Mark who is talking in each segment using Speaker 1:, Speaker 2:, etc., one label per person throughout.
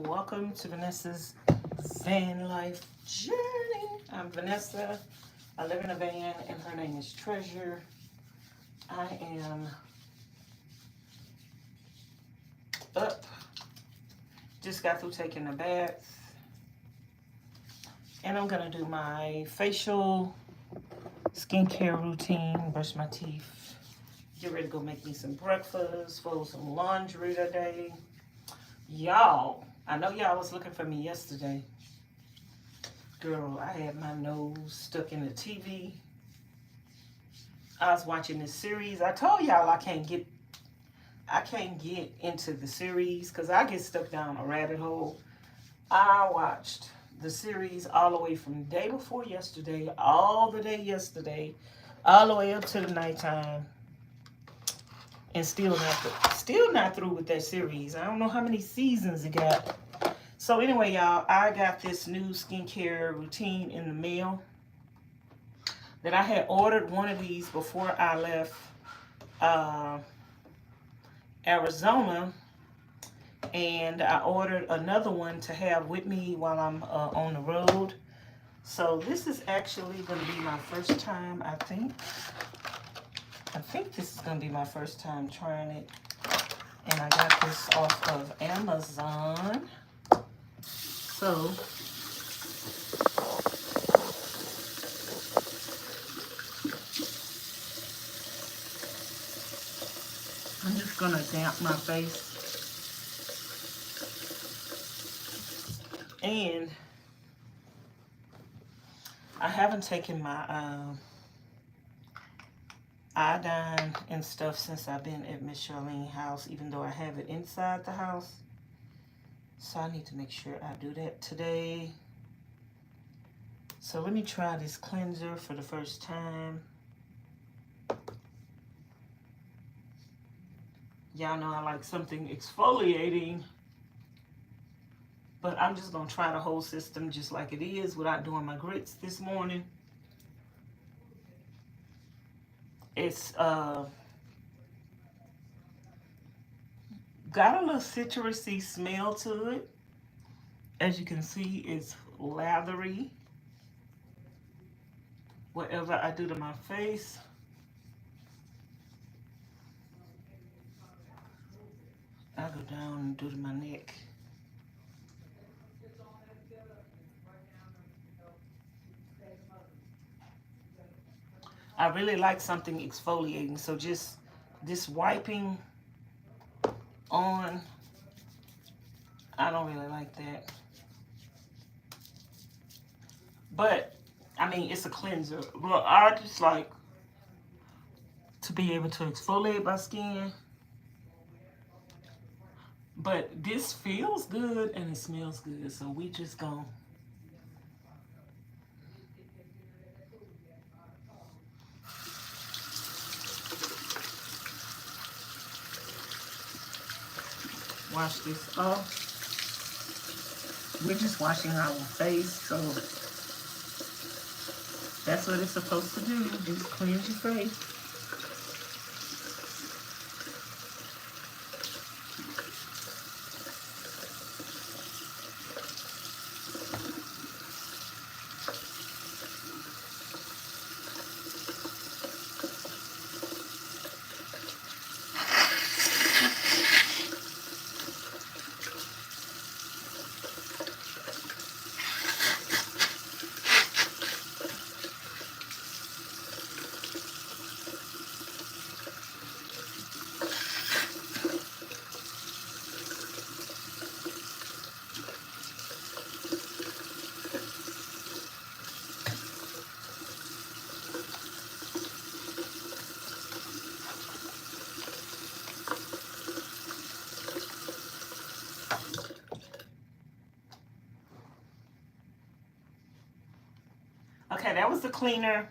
Speaker 1: Welcome to Vanessa's van life journey. I'm Vanessa. I live in a van and her name is Treasure. I am up. Just got through taking a bath. And I'm going to do my facial skincare routine, brush my teeth, get ready to go make me some breakfast, fold some laundry today. Y'all, I know y'all was looking for me yesterday. Girl, I had my nose stuck in the TV. I was watching this series. I told y'all I can't get into the series because I get stuck down a rabbit hole. I watched the series all the way from the day before yesterday, all the day yesterday, all the way up to the nighttime. And still not through with that series. I don't know how many seasons it got. So anyway, y'all, I got this new skincare routine in the mail that I had ordered one of these before I left Arizona, and I ordered another one to have with me while I'm on the road. So this is actually going to be my first time, I think this is going to be my first time trying it. And I got this off of Amazon. So, I'm just going to damp my face. And I haven't taken my iodine and stuff since I've been at Miss Charlene's house, even though I have it inside the house. So I need to make sure I do that today. So let me try this cleanser for the first time. Y'all know I like something exfoliating, but I'm just gonna try the whole system just like it is without doing my grits this morning. It's got a little citrusy smell to it. As you can see, it's lathery. Whatever I do to my face. I go down and do to my neck. I really like something exfoliating, so just this wiping on, I don't really like that. But, I mean, it's a cleanser. Well, I just like to be able to exfoliate my skin. But this feels good and it smells good, so we just gonna wash this off. We're just washing our face, so that's what it's supposed to do. Just cleanse your face. Okay, that was the cleaner.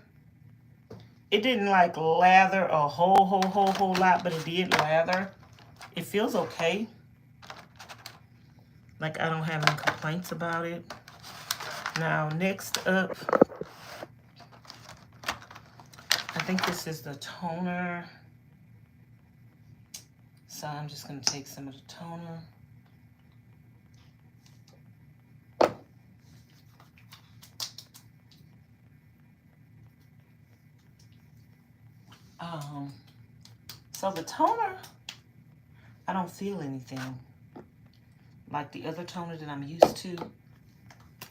Speaker 1: It didn't like lather a whole lot, but it did lather. It feels okay. Like I don't have any complaints about it. Now, next up, I think this is the toner. So I'm just going to take some of the toner. Um, so the toner, I don't feel anything. Like the other toner that I'm used to,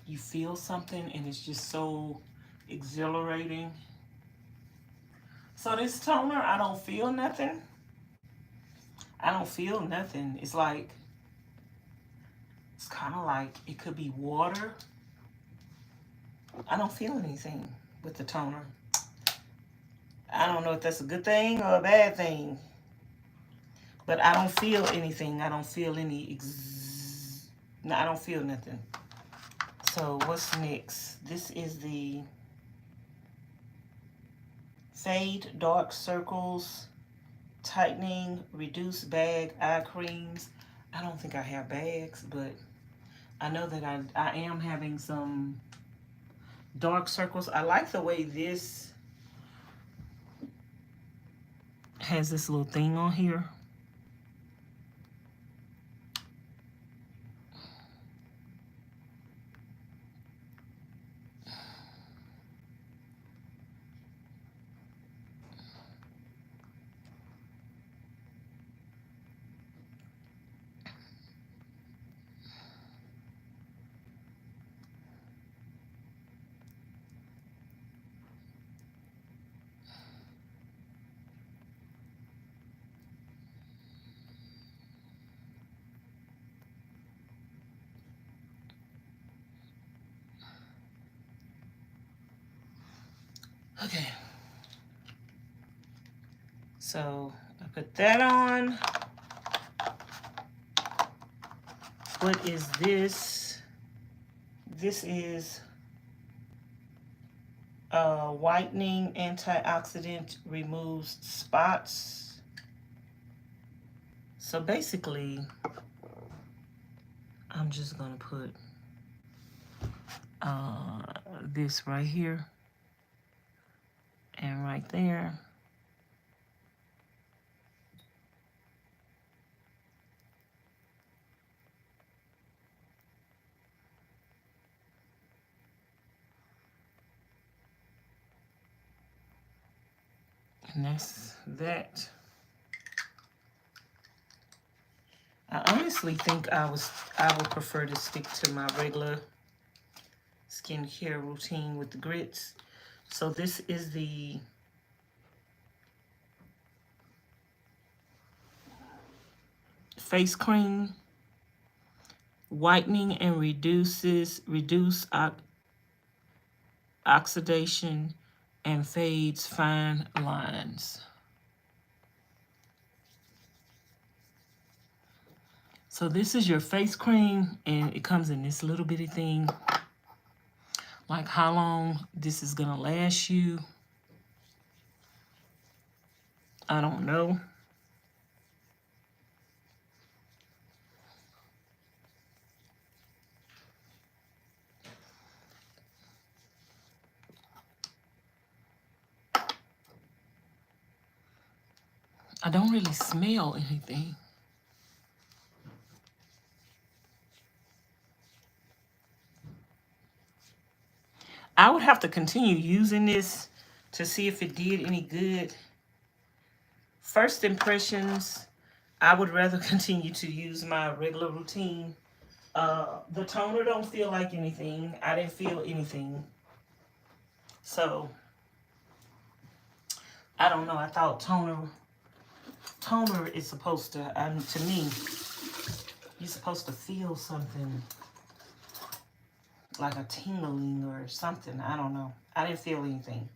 Speaker 1: you feel something and it's just so exhilarating. So this toner, I don't feel nothing. I don't feel nothing. It's like, it's kind of like it could be water. I don't feel anything with the toner. I don't know if that's a good thing or a bad thing. But I don't feel anything. I don't feel any no, I don't feel nothing. So what's next? This is the Fade Dark Circles Tightening Reduce Bag Eye Creams. I don't think I have bags, but I know that I am having some dark circles. I like the way this has this little thing on here. Okay. So I put that on. What is this? This is whitening antioxidant, removes spots. So basically, I'm just gonna put this right here and right there. And that's that. I honestly think I would prefer to stick to my regular skincare routine with the grits. So this is the face cream, whitening and reduce oxidation and fades fine lines. So this is your face cream, and it comes in this little bitty thing. Like how long this is gonna last you, I don't know. I don't really smell anything. I would have to continue using this to see if it did any good. First impressions, I would rather continue to use my regular routine. The toner don't feel like anything. I didn't feel anything. So, I don't know. I thought toner is supposed to, to me, you're supposed to feel something. Like a tingling or something. I don't know. I didn't feel anything.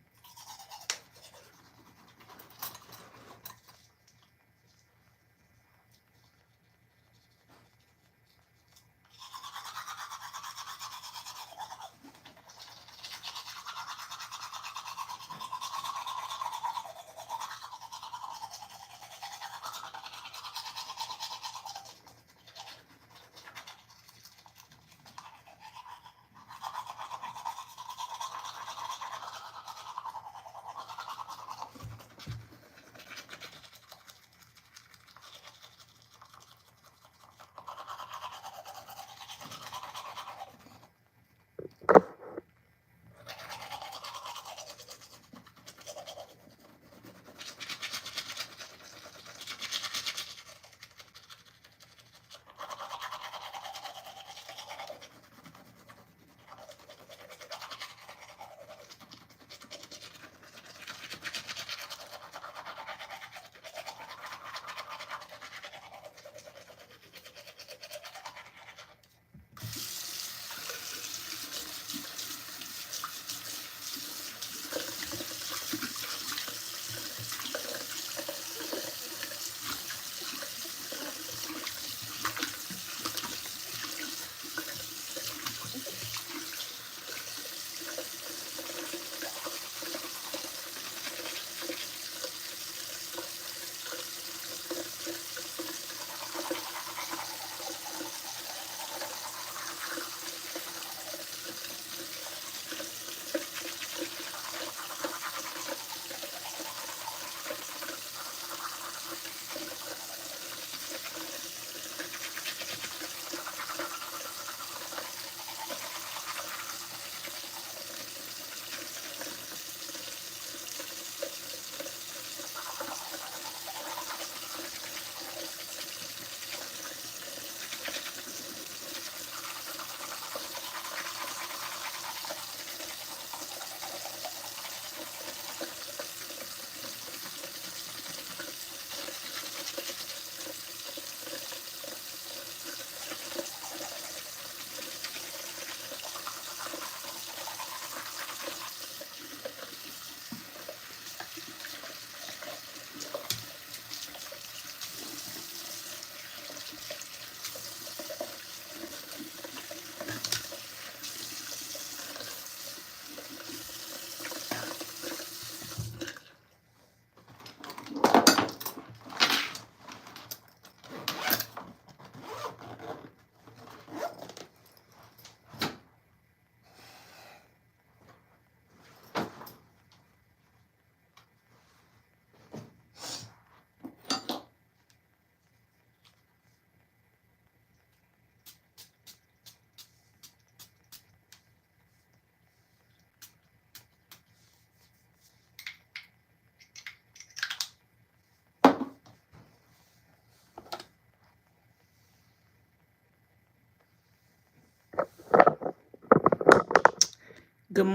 Speaker 1: Good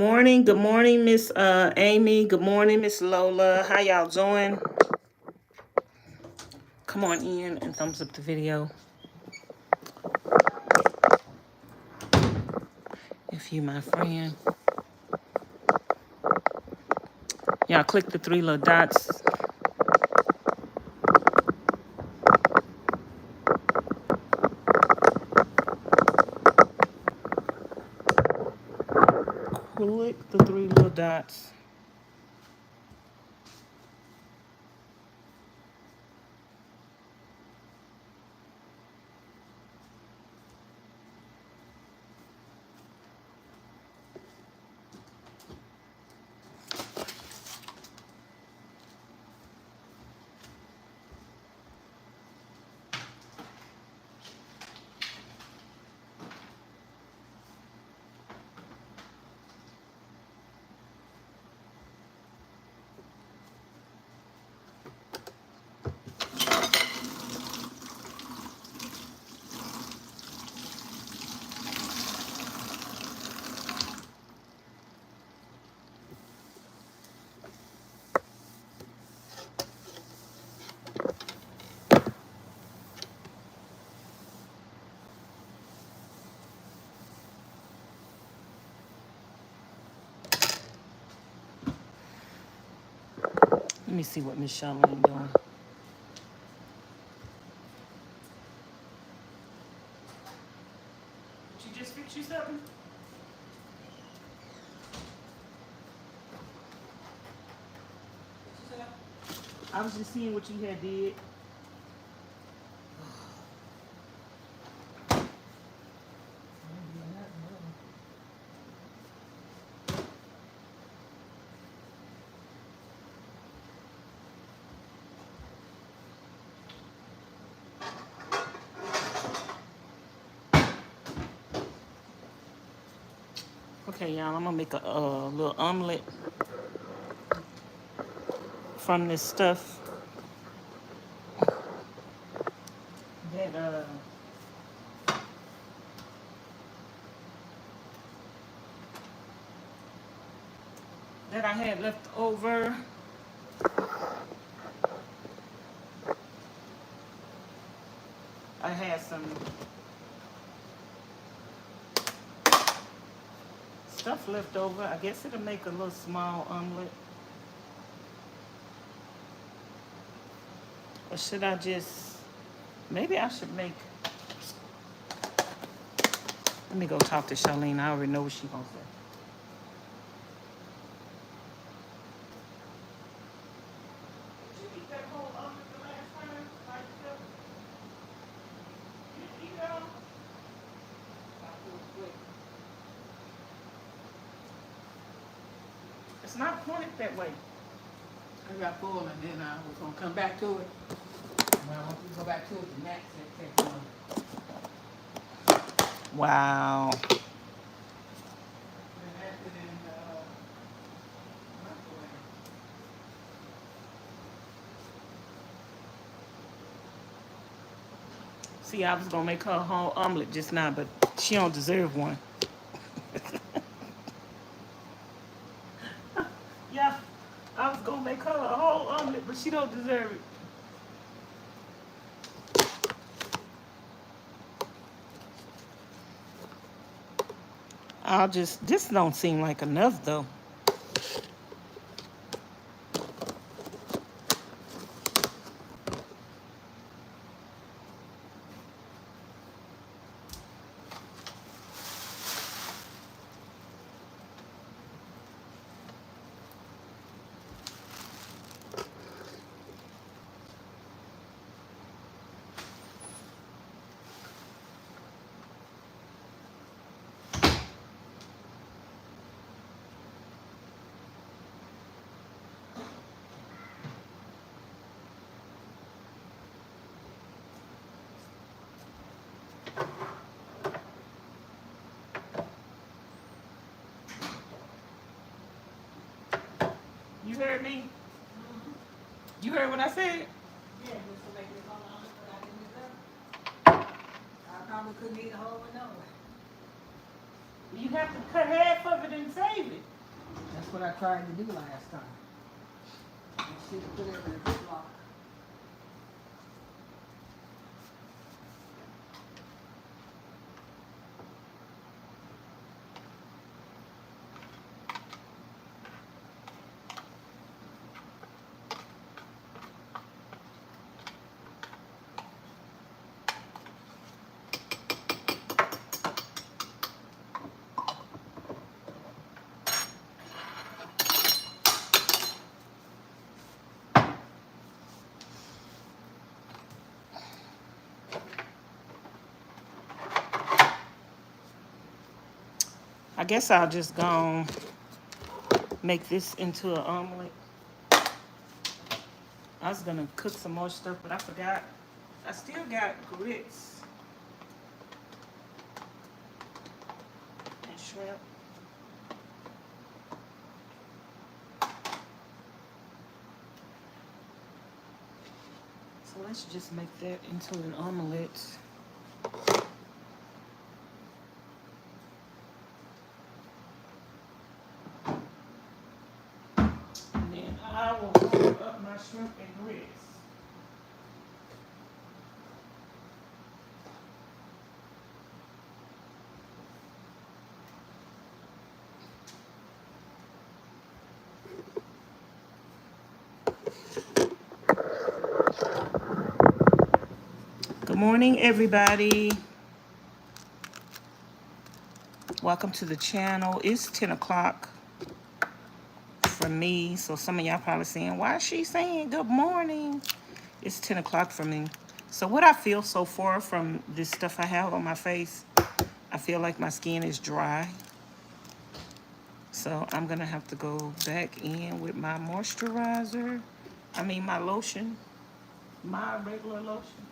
Speaker 1: morning, Miss Amy. Good morning, Miss Lola. How y'all doing? Come on in and thumbs up the video if you my friend. Y'all click the three little dots. Click the three little dots. Let me see what Miss Charlene doing. She just fixed you something? I was just seeing what you had did. Okay, y'all, I'm gonna make a little omelet from this stuff that that I had left over. I had some stuff left over. I guess it'll make a little small omelet. Or should I just, maybe I should make, let me go talk to Charlene. I already know what she's gonna say. It's not pointed that way.
Speaker 2: I got full and then I was gonna come back to it. When I want you to go back to it, the next take one.
Speaker 1: Wow. See, I was gonna make her a whole omelet just now, but she don't deserve one. Yeah, I was gonna make her a whole omelet, but she don't deserve it. This don't seem like enough though. You heard me? Mm-hmm. You heard what I said?
Speaker 2: Yeah, just to make it all honest, but I didn't do that. I probably couldn't eat a whole one anyway.
Speaker 1: You have to cut half of it and save it.
Speaker 2: That's what I tried to do last time. I should have put it in a Ziploc.
Speaker 1: I guess I'll just go make this into an omelet. I was gonna cook some more stuff, but I forgot. I still got grits and shrimp. So let's just make that into an omelet. And then I will warm up my shrimp and grits. Good morning, everybody. Welcome to the channel. It's 10 o'clock for me, so some of y'all probably saying, why is she saying good morning? It's 10 o'clock for me. So what I feel so far from this stuff I have on my face, I feel like my skin is dry. So I'm gonna have to go back in with my moisturizer. My lotion, my regular lotion.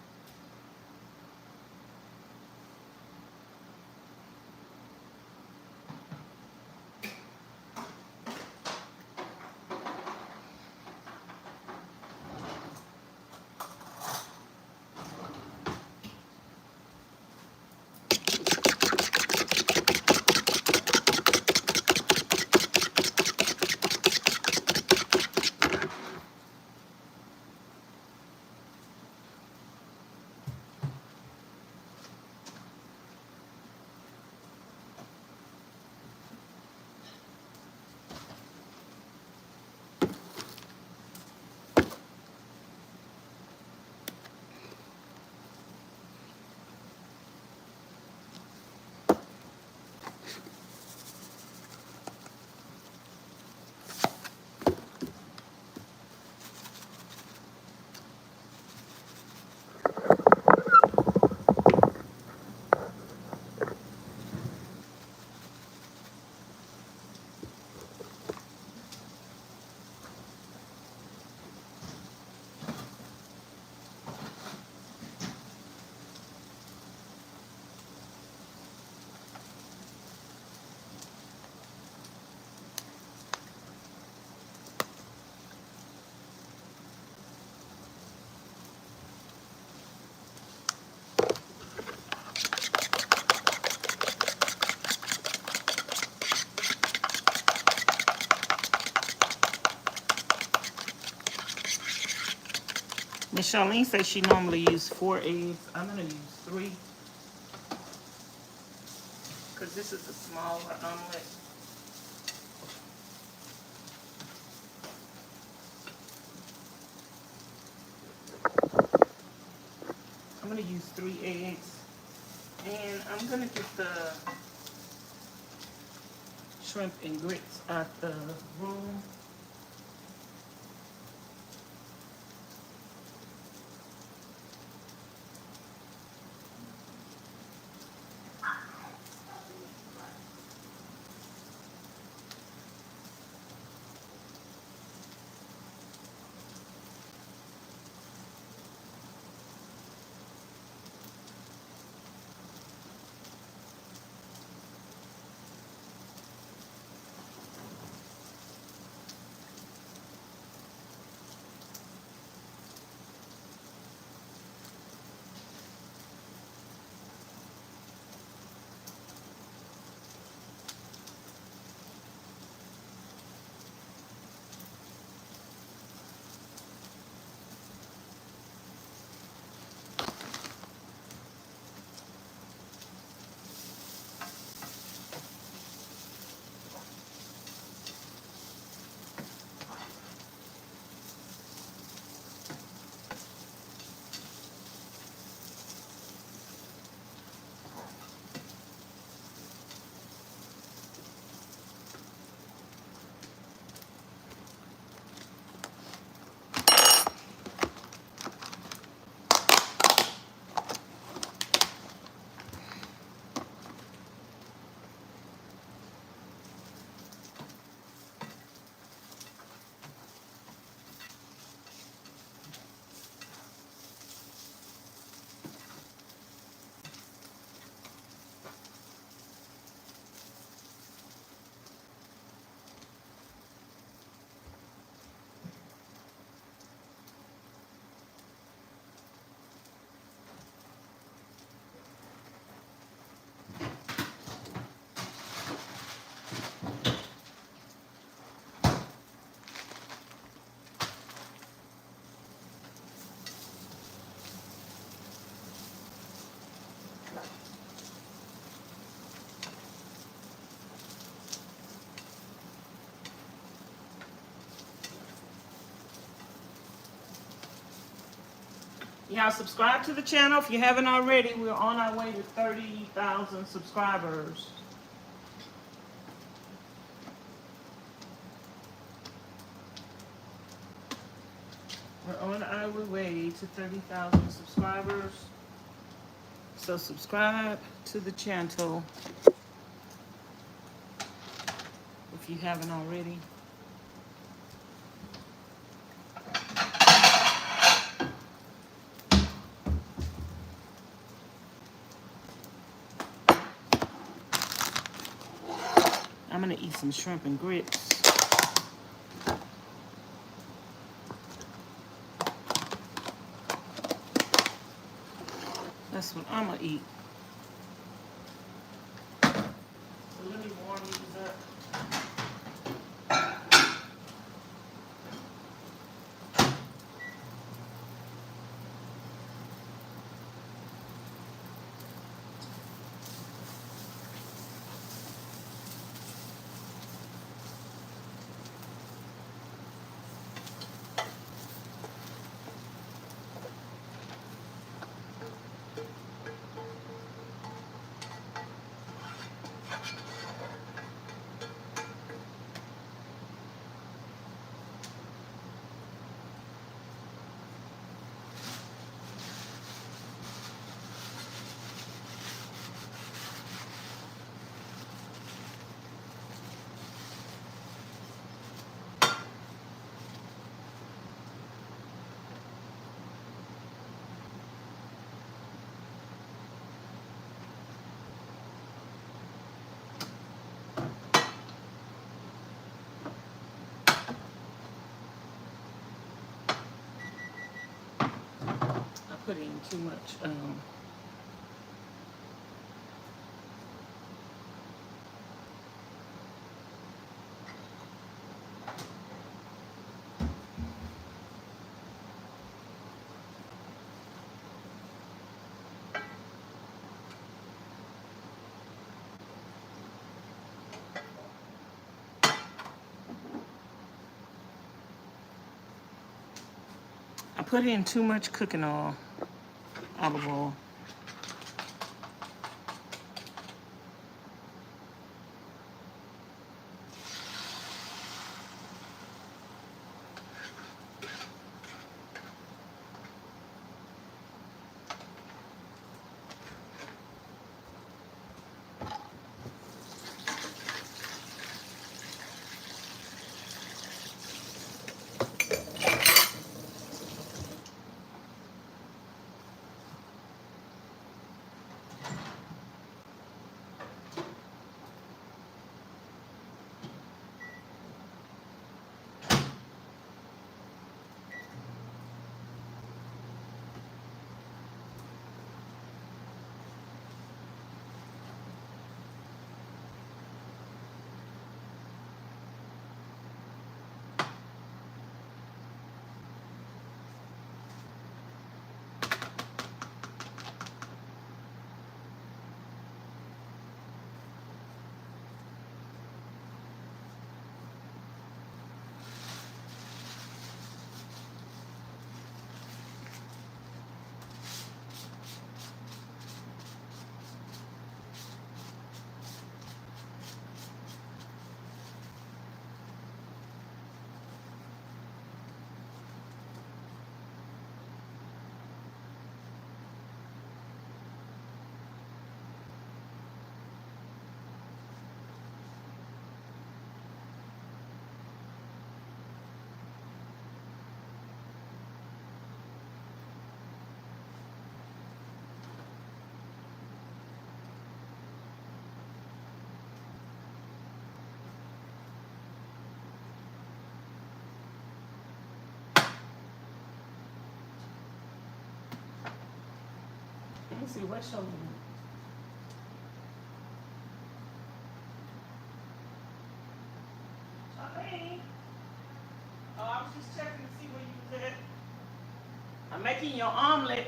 Speaker 1: Miss Charlene says she normally uses 4 eggs. I'm gonna use 3 because this is a smaller omelet. I'm gonna use 3 eggs, and I'm gonna get the shrimp and grits out the room. Y'all subscribe to the channel if you haven't already. We're on our way to 30,000 subscribers. We're on our way to 30,000 subscribers. So subscribe to the channel if you haven't already. I'm gonna eat some shrimp and grits. That's what I'm gonna eat. So let me warm these up. I put in too much cooking oil, olive oil. Let me see what show you. Charlene. Oh, I was just checking to see where you was at. I'm making your omelet.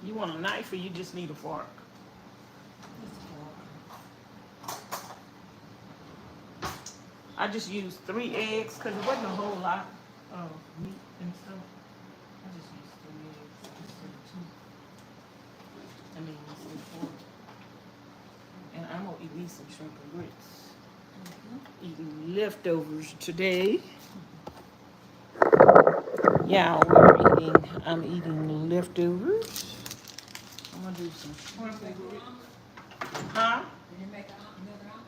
Speaker 1: You want a knife or you just need a fork? I just used 3 eggs because it wasn't a whole lot of meat and stuff. I just used 3 eggs instead of 2. I mean, instead of 4. And I'm going to eat me some shrimp and grits. Eating leftovers today. Yeah, I'm eating leftovers. I'm going to do some shrimp and grits. Huh?
Speaker 2: Did you make another omelet?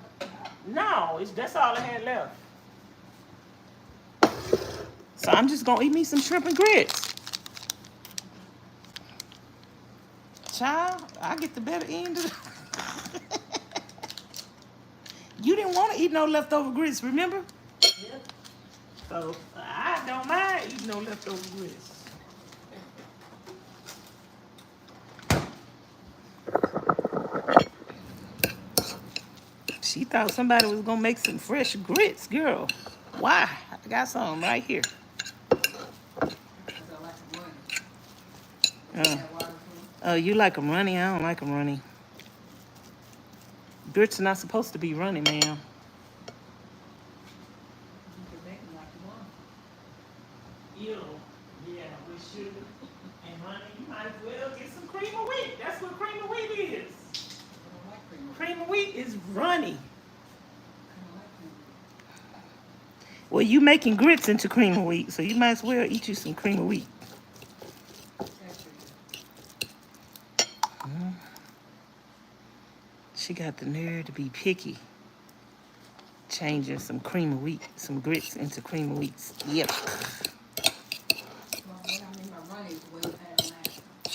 Speaker 1: No, that's all I had left. So I'm just gonna eat me some shrimp and grits. Child, I get the better end of the... You didn't want to eat no leftover grits, remember?
Speaker 2: Yep.
Speaker 1: So I don't mind eating no leftover grits. She thought somebody was gonna make some fresh grits, girl. Why? I got some right here.
Speaker 2: Because I like them running. That water food.
Speaker 1: Oh, you like them runny? I don't like them runny. Grits are not supposed to be runny, ma'am.
Speaker 2: You can make them like you want.
Speaker 1: Ew. Yeah, with sugar and honey. You might as well get some cream of wheat. That's what cream of wheat is.
Speaker 2: I don't like cream.
Speaker 1: Cream of wheat is runny.
Speaker 2: I don't like cream.
Speaker 1: Well, you making grits into cream of wheat, so you might as well eat you some cream of wheat. She got the nerve to be picky. Changing some cream of wheat, some grits into cream of wheat. Yep.
Speaker 2: Well, what I mean by running is the way you had them last time.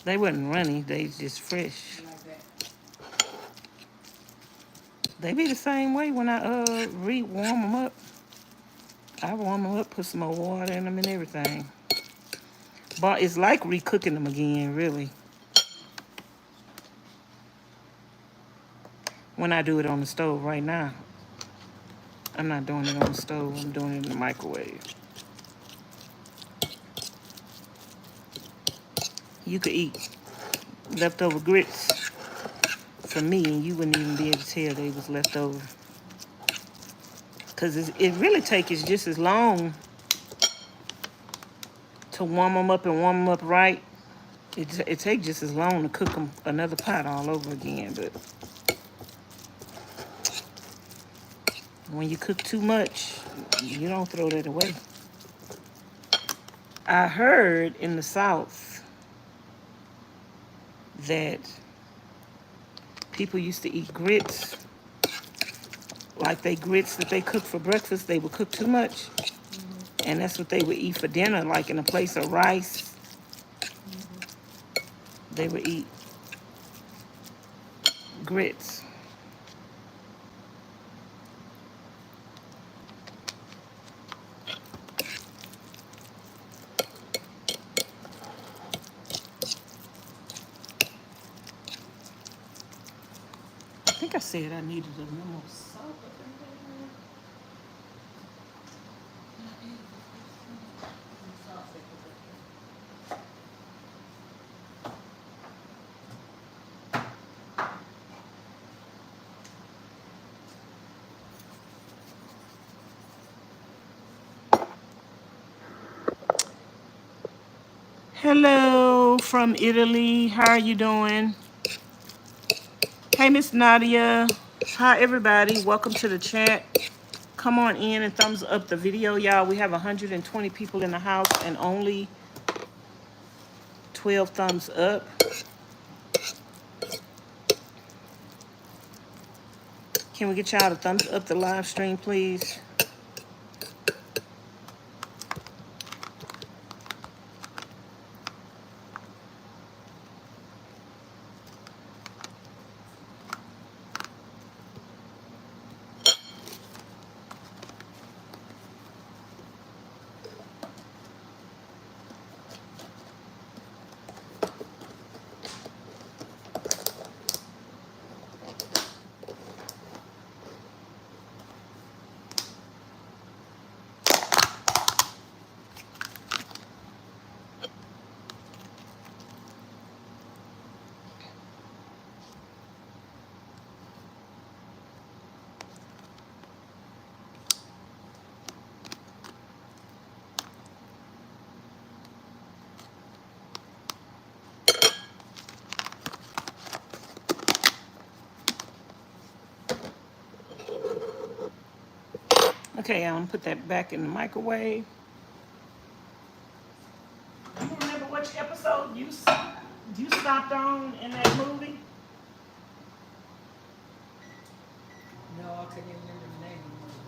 Speaker 1: They wasn't runny, they just fresh.
Speaker 2: You like that.
Speaker 1: They be the same way when I warm them up. I warm them up, put some more water in them and everything. But it's like recooking them again, really. When I do it on the stove right now. I'm not doing it on the stove, I'm doing it in the microwave. You could eat leftover grits from me and you wouldn't even be able to tell they was leftover. Because it really takes just as long to warm them up and warm them up right. It takes just as long to cook them another pot all over again, but when you cook too much, you don't throw that away. I heard in the South that people used to eat grits, like they grits that they cook for breakfast, they would cook too much. And that's what they would eat for dinner, like in a place of rice. They would eat grits. I think I said I needed a little salt. Hello from Italy. How are you doing? Hey, Miss Nadia. Hi, everybody. Welcome to the chat. Come on in and thumbs up the video, y'all. We have 120 people in the house and only 12 thumbs up. Can we get y'all to thumbs up the live stream, please? Okay, I'm gonna put that back in the microwave. You remember which episode you stopped on in that movie?
Speaker 2: No, I couldn't even remember the name of the movie.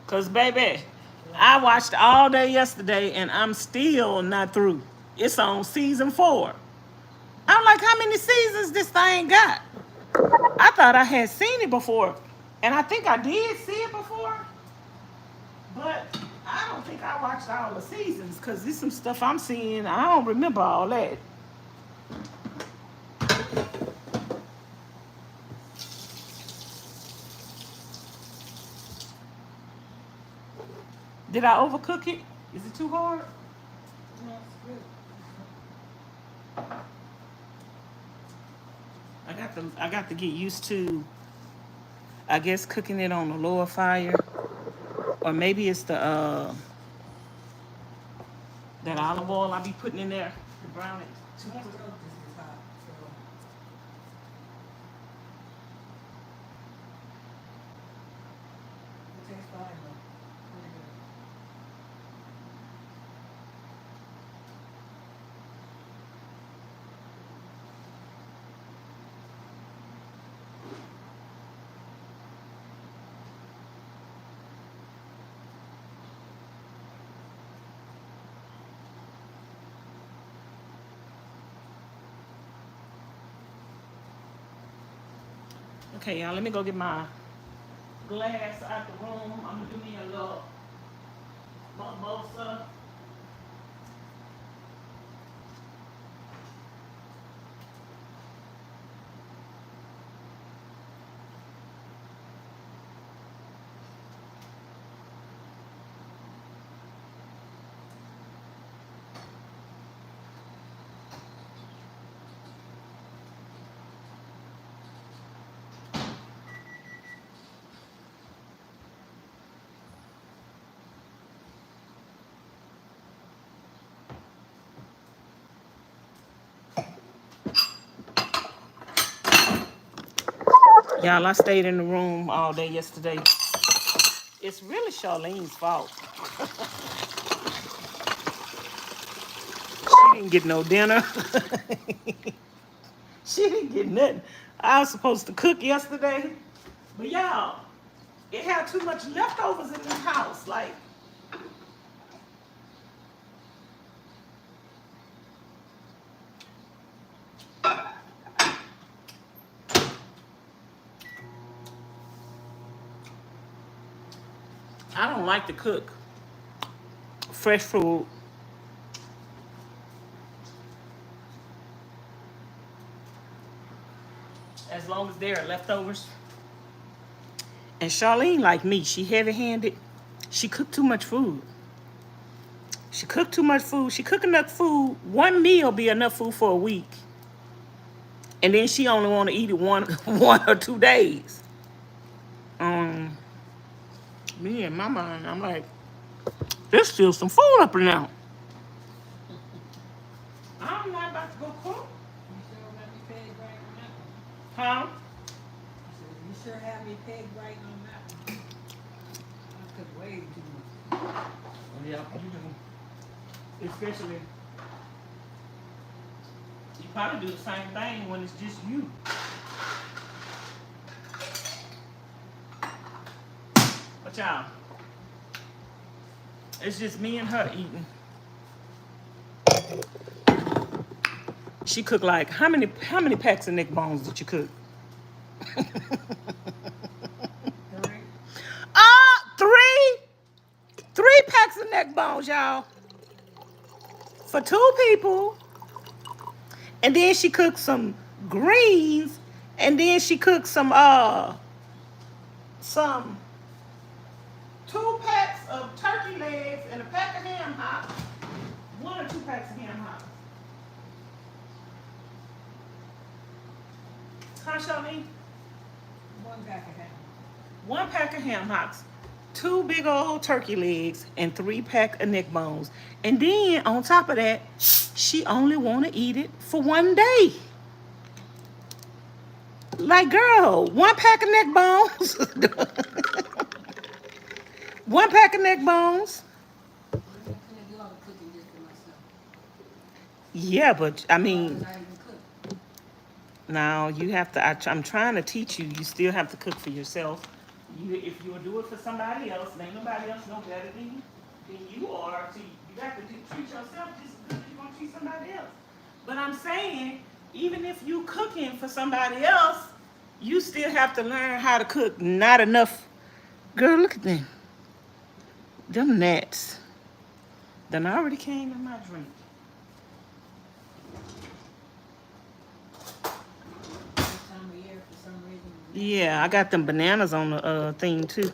Speaker 1: Cause baby, I watched all day yesterday and I'm still not through. It's on season 4. I'm like, how many seasons this thing got? I thought I had seen it before, and I think I did see it before, but I don't think I watched all the seasons because there's some stuff I'm seeing. I don't remember all that. Did I overcook it? Is it too hard?
Speaker 2: No, it's good.
Speaker 1: I got to get used to, I guess, cooking it on a lower fire, or maybe it's the that olive oil I be putting in there to brown it too much.
Speaker 2: This is hot, so it tastes fine though. Pretty good.
Speaker 1: Okay, y'all, let me go get my glass out the room. I'm gonna do me a little mimosa. Y'all, I stayed in the room all day yesterday. It's really Charlene's fault. She didn't get no dinner. She didn't get nothing. I was supposed to cook yesterday. But y'all, it had too much leftovers in the house. Like, I don't like to cook fresh food. As long as there are leftovers. And Charlene, like me, she heavy-handed. She cooked too much food. She cooked too much food. She cooked enough food. One meal be enough food for a week. And then she only want to eat it one or 2 days. Me and my mind, I'm like, there's still some food up in there. I'm not about to go cook.
Speaker 2: You sure have me pegged right on that one?
Speaker 1: Huh?
Speaker 2: You sure have me pegged right on that one. I took way too much.
Speaker 1: Yeah, you do. Especially, you probably do the same thing when it's just you. But y'all, it's just me and her eating. She cooked like, how many packs of neck bones did you cook?
Speaker 2: 3?
Speaker 1: Three packs of neck bones, y'all. For 2 people. And then she cooked some greens. And then she cooked some 2 packs of turkey legs and a pack of ham hocks. 1 or 2 packs of ham hocks. Huh, Charlene?
Speaker 2: 1 pack of ham.
Speaker 1: 1 pack of ham hocks, 2 big old turkey legs, and 3 pack of neck bones. And then on top of that, she only want to eat it for 1 day. Like, girl, 1 pack of neck bones. 1 pack of neck bones.
Speaker 2: I couldn't do all the cooking just for myself.
Speaker 1: Yeah, but I
Speaker 2: Or
Speaker 1: mean,
Speaker 2: not even cook.
Speaker 1: now you have to. I'm trying to teach you. You still have to cook for yourself. If you'll do it for somebody else, ain't nobody else no better than you are. So you got to treat yourself just as good as you're gonna treat somebody else. But I'm saying, even if you cooking for somebody else, you still have to learn how to cook. Not enough. Girl, look at them. Them gnats. Done already came in my drink.
Speaker 2: This time of year, for some reason.
Speaker 1: Yeah, I got them bananas on the thing too.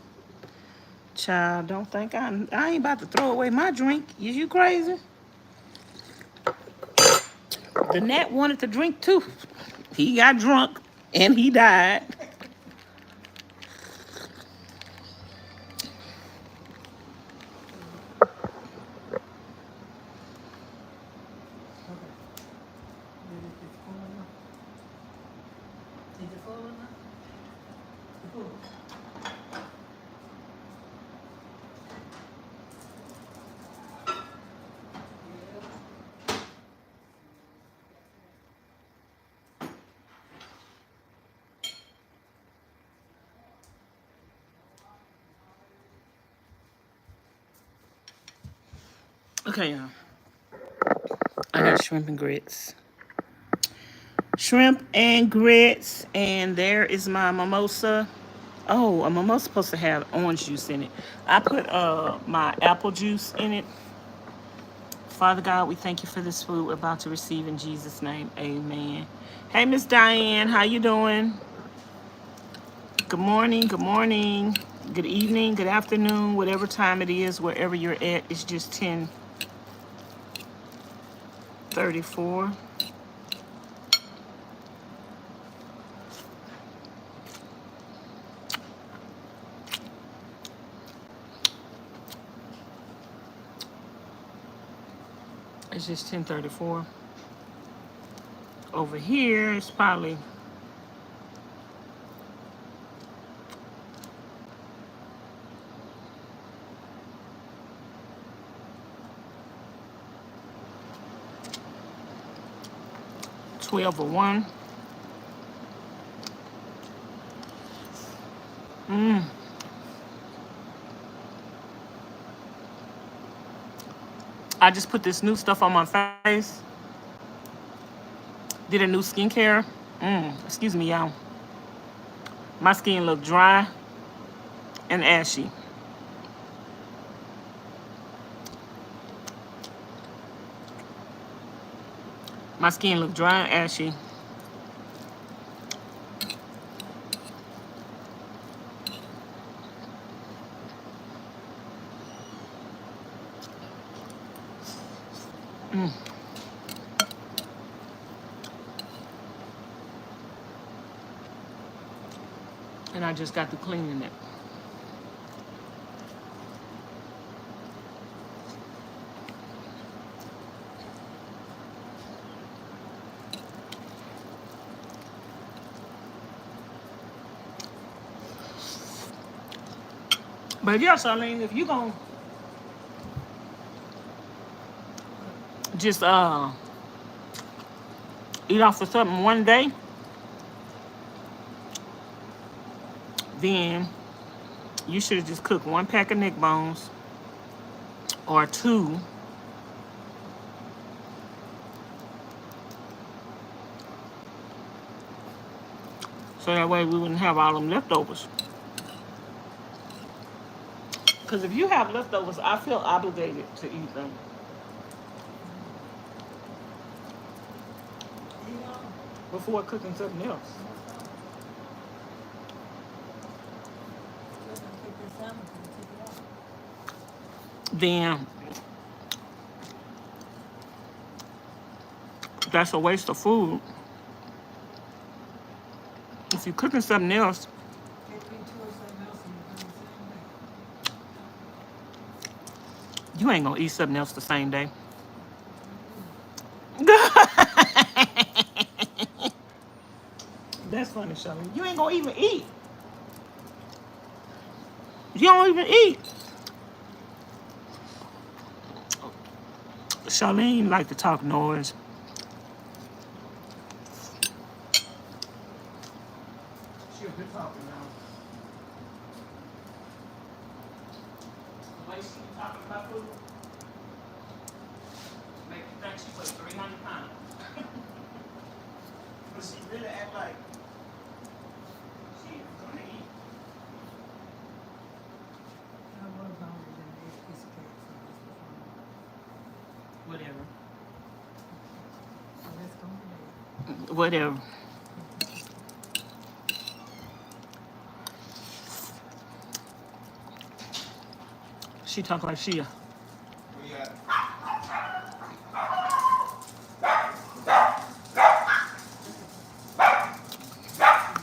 Speaker 1: Child, don't think I ain't about to throw away my drink. Is you crazy? The gnat wanted to drink too. He got drunk and he died.
Speaker 2: Is it full enough? Full.
Speaker 1: Okay, y'all. I got shrimp and grits. Shrimp and grits, and there is my mimosa. Oh, a mimosa supposed to have orange juice in it. I put my apple juice in it. Father God, we thank you for this food we're about to receive in Jesus' name. Amen. Hey, Miss Diane, how you doing? Good morning, good morning, good evening, good afternoon, whatever time it is, wherever you're at. It's just 10:34. It's just 10:34. Over here, it's probably 12:01. I just put this new stuff on my face. Did a new skincare. Excuse me, y'all. My skin look dry and ashy. My skin look dry and ashy. And I just got to cleaning it. But yeah, Charlene, if you gonna just eat off of something one day, then you should have just cooked 1 pack of neck bones or 2. So that way we wouldn't have all them leftovers. Because if you have leftovers, I feel obligated to eat them. Before cooking something else. Then that's a waste of food. If you're cooking something else, you ain't gonna eat something else the same day. That's funny, Shirley. You ain't gonna even eat. You don't even eat. Charlene like to talk noise. She a good talker now. The way she be talking about food, make you think she weighs 300 pounds. But she really act like she's gonna eat. Whatever. Whatever. She talk like she a.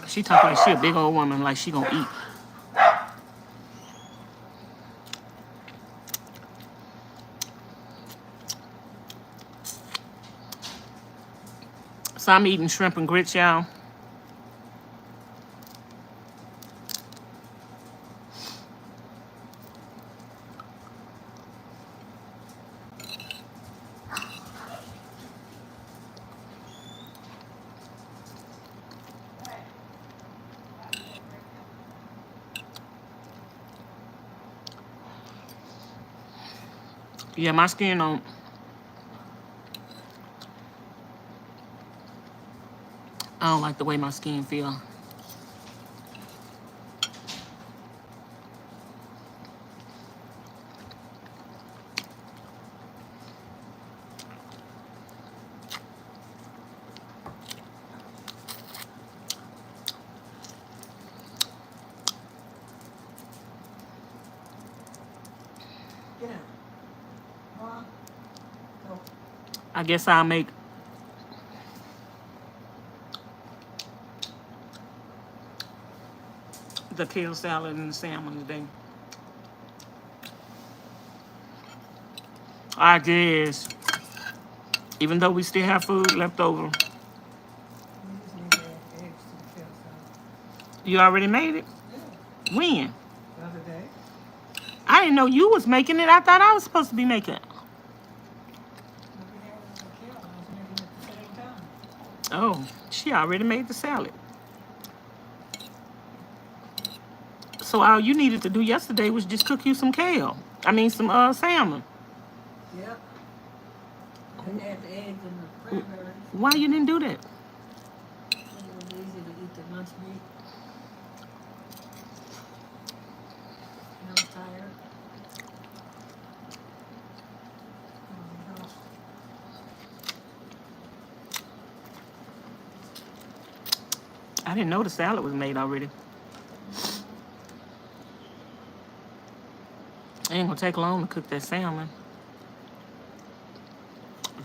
Speaker 1: She talk like she a big old woman, like she gonna eat. So I'm eating shrimp and grits, y'all. Yeah, my skin don't. I don't like the way my skin feel.
Speaker 2: Get out. Mom, go.
Speaker 1: I guess I'll make the kale salad and the salmon today. I guess. Even though we still have food left over.
Speaker 2: We just need to add eggs to the kale salad.
Speaker 1: You already made it?
Speaker 2: Yeah,
Speaker 1: When?
Speaker 2: the other day.
Speaker 1: I didn't know you was making it. I thought I was supposed to be making it.
Speaker 2: When we had the kale, I was making it at the same time.
Speaker 1: Oh, she already made the salad. So all you needed to do yesterday was just cook you some kale. I mean some salmon.
Speaker 2: Yep. And add the eggs and the cranberries.
Speaker 1: Why you didn't do that?
Speaker 2: It was easy to eat the lunch meat. And I was tired.
Speaker 1: I didn't know the salad was made already. It ain't gonna take long to cook that salmon.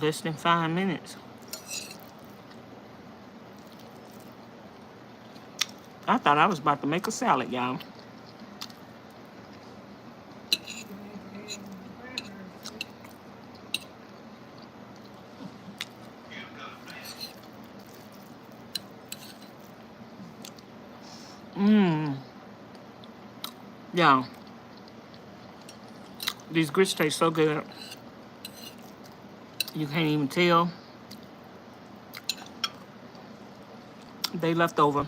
Speaker 1: Less than 5 minutes. I thought I was about to make a salad, y'all. Yeah. These grits taste so good. You can't even tell. They left over.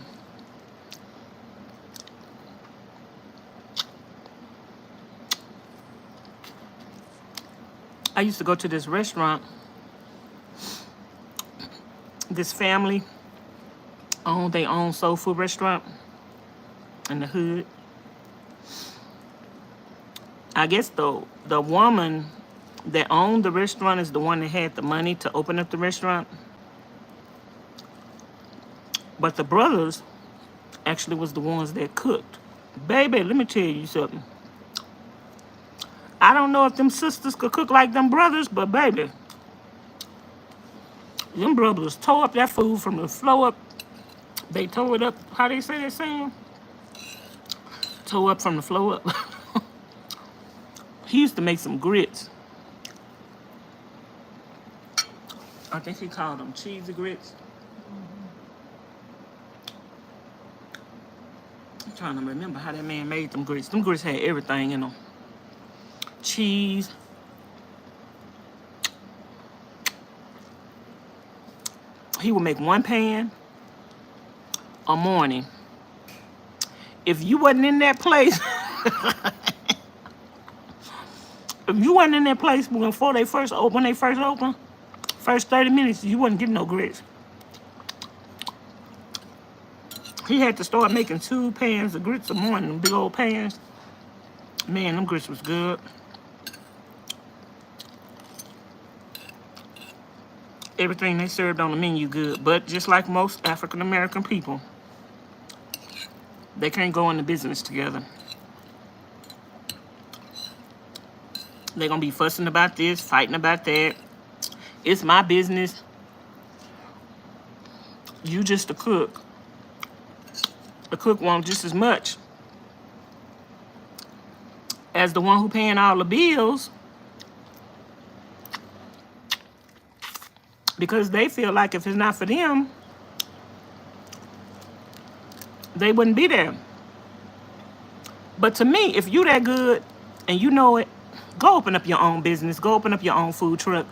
Speaker 1: I used to go to this restaurant. This family owned their own soul food restaurant in the hood. I guess the woman that owned the restaurant is the one that had the money to open up the restaurant. But the brothers actually was the ones that cooked. Baby, let me tell you something. I don't know if them sisters could cook like them brothers, but baby, them brothers tore up that food from the floor up. They tore it up, how they say that saying? Tore up from the floor up. He used to make some grits. I think he called them cheesy grits. I'm trying to remember how that man made them grits. Them grits had everything in them. Cheese, He would make 1 pan a morning. If you wasn't in that place, if you wasn't in that place before they first open, when they first open, first 30 minutes, you wasn't getting no grits. He had to start making 2 pans of grits a morning, them big old pans. Man, them grits was good. Everything they served on the menu good, but just like most African American people, they can't go into business together. They're gonna be fussing about this, fighting about that. It's my business. You just a cook. The cook wants just as much as the one who paying all the bills, because they feel like if it's not for them, they wouldn't be there. But to me, if you that good and you know it, go open up your own business. Go open up your own food truck.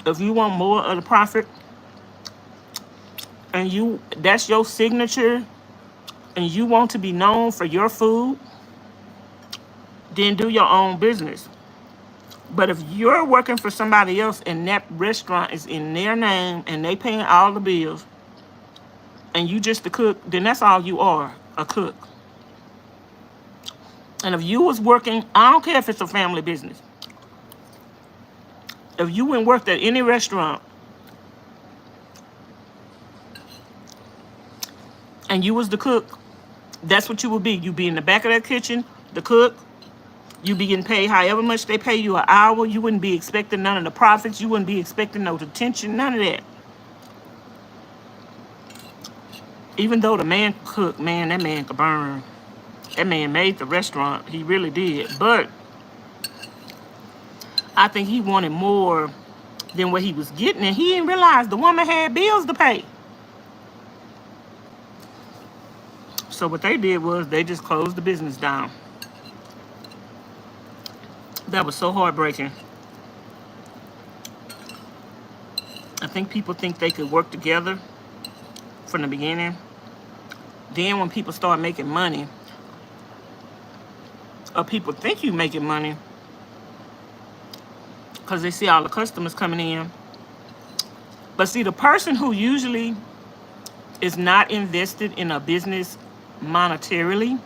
Speaker 1: If you want more of the profit and that's your signature and you want to be known for your food, then do your own business. But if you're working for somebody else and that restaurant is in their name and they paying all the bills and you just the cook, then that's all you are, a cook. And if you was working, I don't care if it's a family business. If you went and worked at any restaurant and you was the cook, that's what you would be. You'd be in the back of that kitchen, the cook. You'd be getting paid however much they pay you an hour. You wouldn't be expecting none of the profits. You wouldn't be expecting no attention, none of that. Even though the man cooked, man, that man could burn. That man made the restaurant. He really did. But I think he wanted more than what he was getting. And he didn't realize the woman had bills to pay. So what they did was they just closed the business down. That was so heartbreaking. I think people think they could work together from the beginning. Then when people start making money, or people think you making money because they see all the customers coming in. But see, the person who usually is not invested in a business monetarily,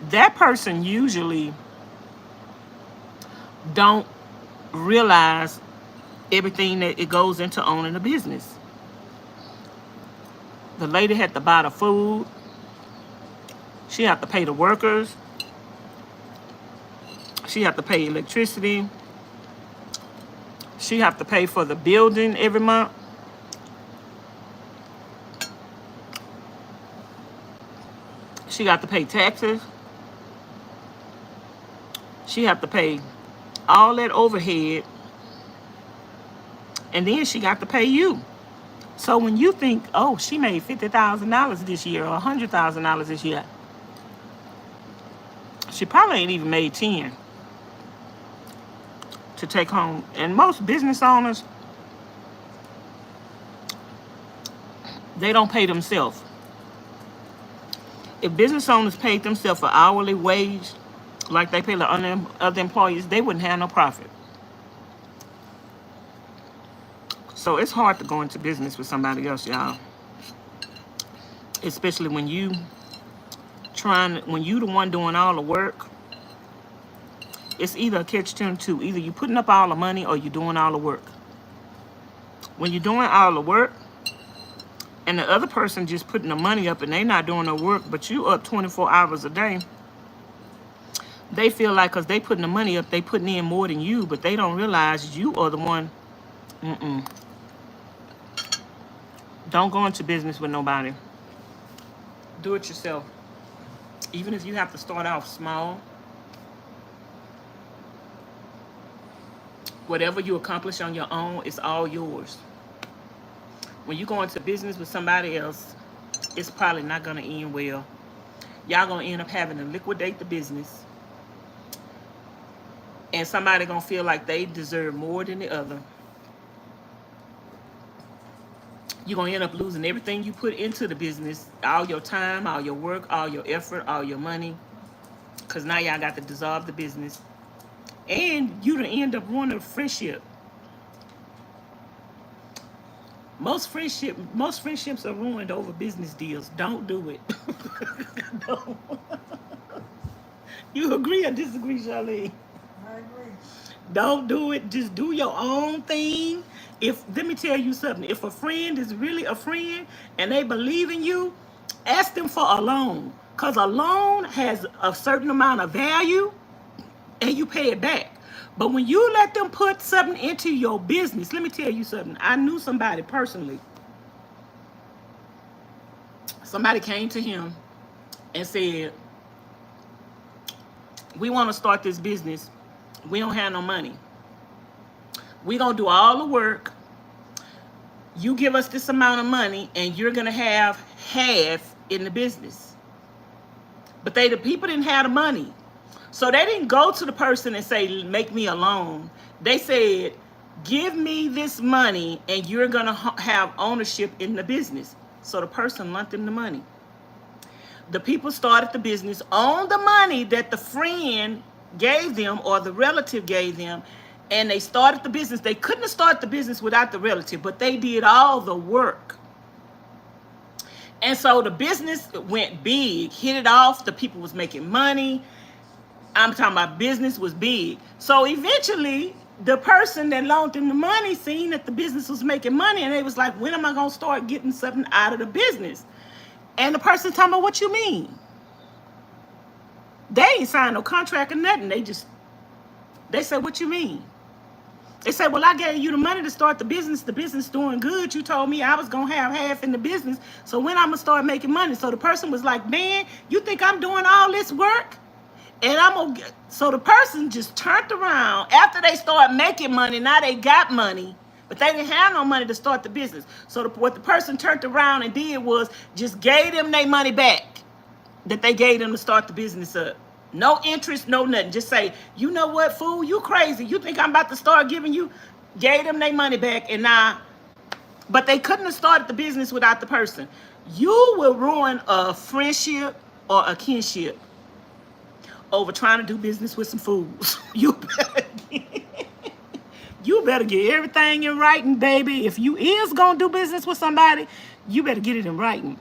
Speaker 1: that person usually don't realize everything that it goes into owning a business. The lady had to buy the food. She had to pay the workers. She had to pay electricity. She had to pay for the building every month. She got to pay taxes. She had to pay all that overhead. And then she got to pay you. So when you think, oh, she made $50,000 this year or $100,000 this year, she probably ain't even made 10 to take home. And most business owners, they don't pay themselves. If business owners paid themselves an hourly wage, like they pay the other employees, they wouldn't have no profit. So it's hard to go into business with somebody else, y'all. Especially when you the one doing all the work. It's either a catch-22. Either you putting up all the money or you doing all the work. When you're doing all the work and the other person just putting the money up and they not doing the work, but you up 24 hours a day, they feel like because they putting the money up, they putting in more than you, but they don't realize you are the one. Don't go into business with nobody. Do it yourself. Even if you have to start off small, whatever you accomplish on your own, it's all yours. When you go into business with somebody else, it's probably not going to end well. Y'all going to end up having to liquidate the business. And somebody going to feel like they deserve more than the other. you're going to end up losing everything you put into the business, all your time, all your work, all your effort, all your money, because now y'all got to dissolve the business. And you to end up ruining a friendship. Most friendships are ruined over business deals. Don't do it. Don't. You agree or disagree, Charlene?
Speaker 2: I agree.
Speaker 1: Don't do it. Just do your own thing. If let me tell you something, if a friend is really a friend and they believe in you, ask them for a loan. Because a loan has a certain amount of value and you pay it back. But when you let them put something into your business, let me tell you something. I knew somebody personally. Somebody came to him and said, we want to start this business. We don't have no money. We're going to do all the work. You give us this amount of money and you're going to have half in the business. But the people didn't have the money. So they didn't go to the person and say, make me a loan. They said, give me this money and you're going to have ownership in the business. So the person lent them the money. The people started the business on the money that the friend gave them or the relative gave them, and they started the business. They couldn't have started the business without the relative, but they did all the work. And so the business went big, hit it off. The people was making money. I'm talking about business was big. So eventually, the person that loaned them the money seen that the business was making money, and they was like, when am I going to start getting something out of the business? And the person talking about, what you mean? They ain't signed no contract or nothing. They said, what you mean? They said, well, I gave you the money to start the business. The business doing good. You told me I was going to have half in the business. So when I'm going to start making money? So the person was like, man, you think I'm doing all this work? And I'm going to get... So the person just turned around. After they started making money, now they got money. But they didn't have no money to start the business. So what the person turned around and did was just gave them their money back that they gave them to start the business up. No interest, no nothing. Just say, you know what, fool, you crazy. You think I'm about to start giving you? Gave them their money back, and now, but they couldn't have started the business without the person. You will ruin a friendship or a kinship over trying to do business with some fools. You better get everything in writing, baby. If you is gonna do business with somebody, you better get it in writing.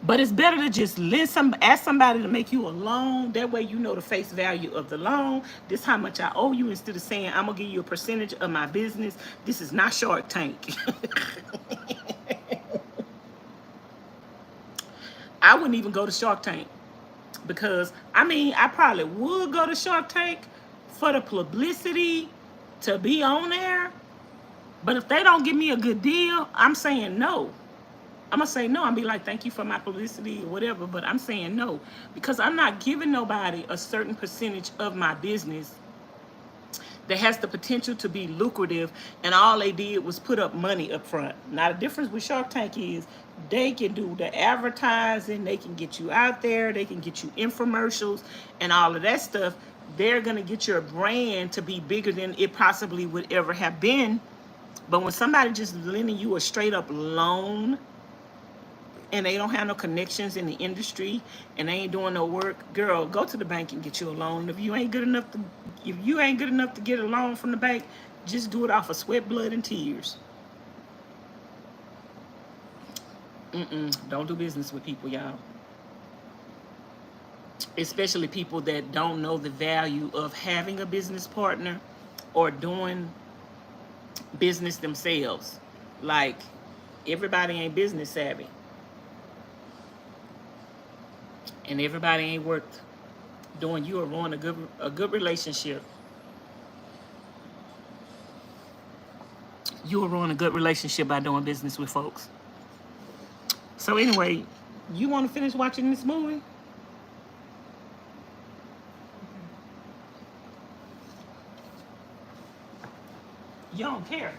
Speaker 1: But it's better to just ask somebody to make you a loan. That way you know the face value of the loan. This is how much I owe you, instead of saying I'm gonna give you a percentage of my business. This is not Shark Tank. I wouldn't even go to Shark Tank, because I probably would go to Shark Tank for the publicity, to be on there. But if they don't give me a good deal, I'm saying no. I'm going to say no. I'm be like, thank you for my publicity or whatever, but I'm saying no, because I'm not giving nobody a certain percentage of my business that has the potential to be lucrative, and all they did was put up money up front. Now, the difference with Shark Tank is they can do the advertising, they can get you out there, they can get you infomercials and all of that stuff. They're going to get your brand to be bigger than it possibly would ever have been. But when somebody just lending you a straight up loan, and they don't have no connections in the industry, and they ain't doing no work, girl, go to the bank and get you a loan. If you ain't good enough to get a loan from the bank, just do it off of sweat, blood, and tears. Don't do business with people, y'all. Especially people that don't know the value of having a business partner or doing business themselves. Like, everybody ain't business savvy. And everybody ain't worth doing you or ruin a good relationship. You will ruin a good relationship by doing business with folks. So anyway, you want to finish watching this movie? You don't care.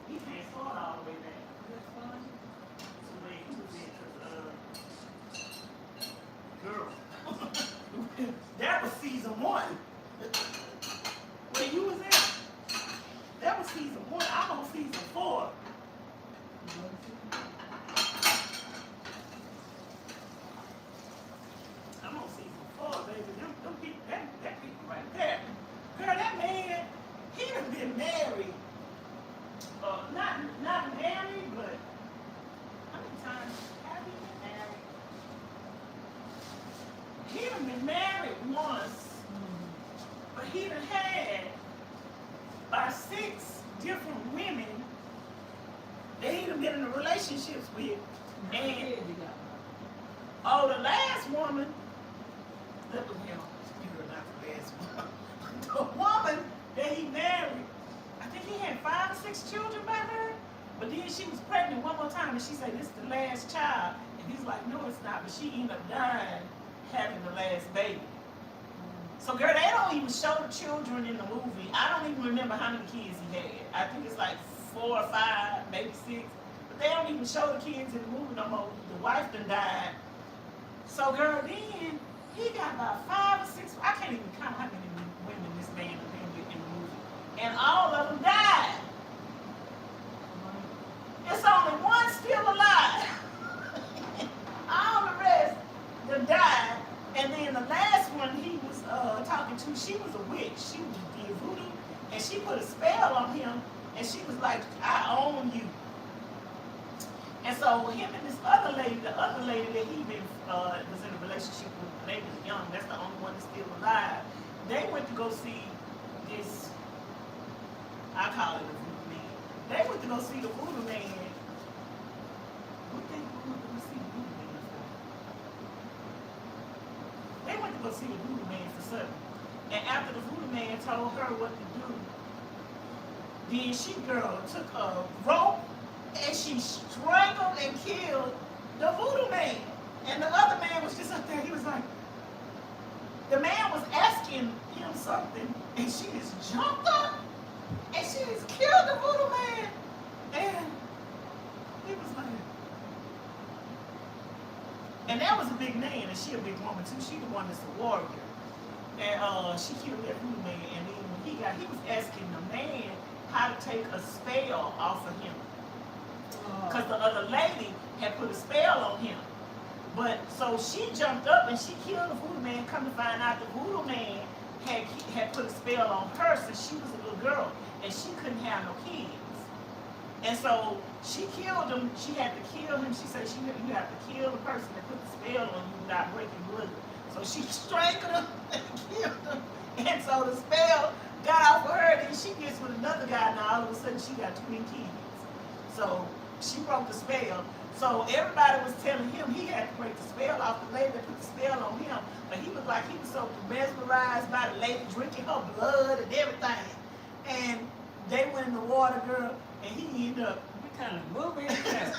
Speaker 1: He can't start all the way back. So he was in That was season 1. Where you was at? That was season 1. I'm on season 4. I'm on season 4, baby. Them people, that people right there. Girl, that man, he done been married. Not married, but how many times have he been married? He done been married once, but he done had about 6 different women that he done been in relationships with. And the last woman, that was him. You're not the last one. The woman that he married, I think he had 5 or 6 children by her, but then she was pregnant one more time, and she said, "This is the last child." And he's like, "No, it's not," but she ended up dying having the last baby. So, girl, they don't even show the children in the movie. I don't even remember how many kids he had. I think it's like 4 or 5, maybe 6. But they don't even show the kids in the movie no more. The wife done died. So, girl, then he got about 5 or 6. I can't even count how many women this man has been with in the movie. And all of them died. It's only one still alive. All the rest done died. And then the last one he was talking to, she was a witch. She was did voodoo, and she put a spell on him, and she was like, "I own you." And so him and this other lady, the other lady that he been was in a relationship with, when they was young, that's the only one that's still alive. They went to go see this, I call it a voodoo man. They went to go see the voodoo man. What they went to go see the voodoo man for? They went to go see the voodoo man for something. And after the voodoo man told her what to do, then she girl took a rope and she strangled and killed the voodoo man. And the other man was just up there. He was like, the man was asking him something, and she just jumped up and she just killed the voodoo man. And he was like, and that was a big man, and she a big woman too. She the one that's a warrior. And she killed that voodoo man. And then when he was asking the man how to take a spell off of him. Because the other lady had put a spell on him. But so she jumped up and she killed the voodoo man. Come to find out, the voodoo man had put a spell on her since she was a little girl, and she couldn't have no kids. And so she killed him. She had to kill him. She said you have to kill the person that put the spell on you without breaking blood. So she strangled him and killed him. And so the spell got off of her. Then she gets with another guy. Now all of a sudden she got twin kids. So she broke the spell. So everybody was telling him he had to break the spell off the lady that put the spell on him. But he was like, he was so mesmerized by the lady drinking her blood and everything. And they went in the water, girl, and he ended up.
Speaker 2: What kind of movie is that?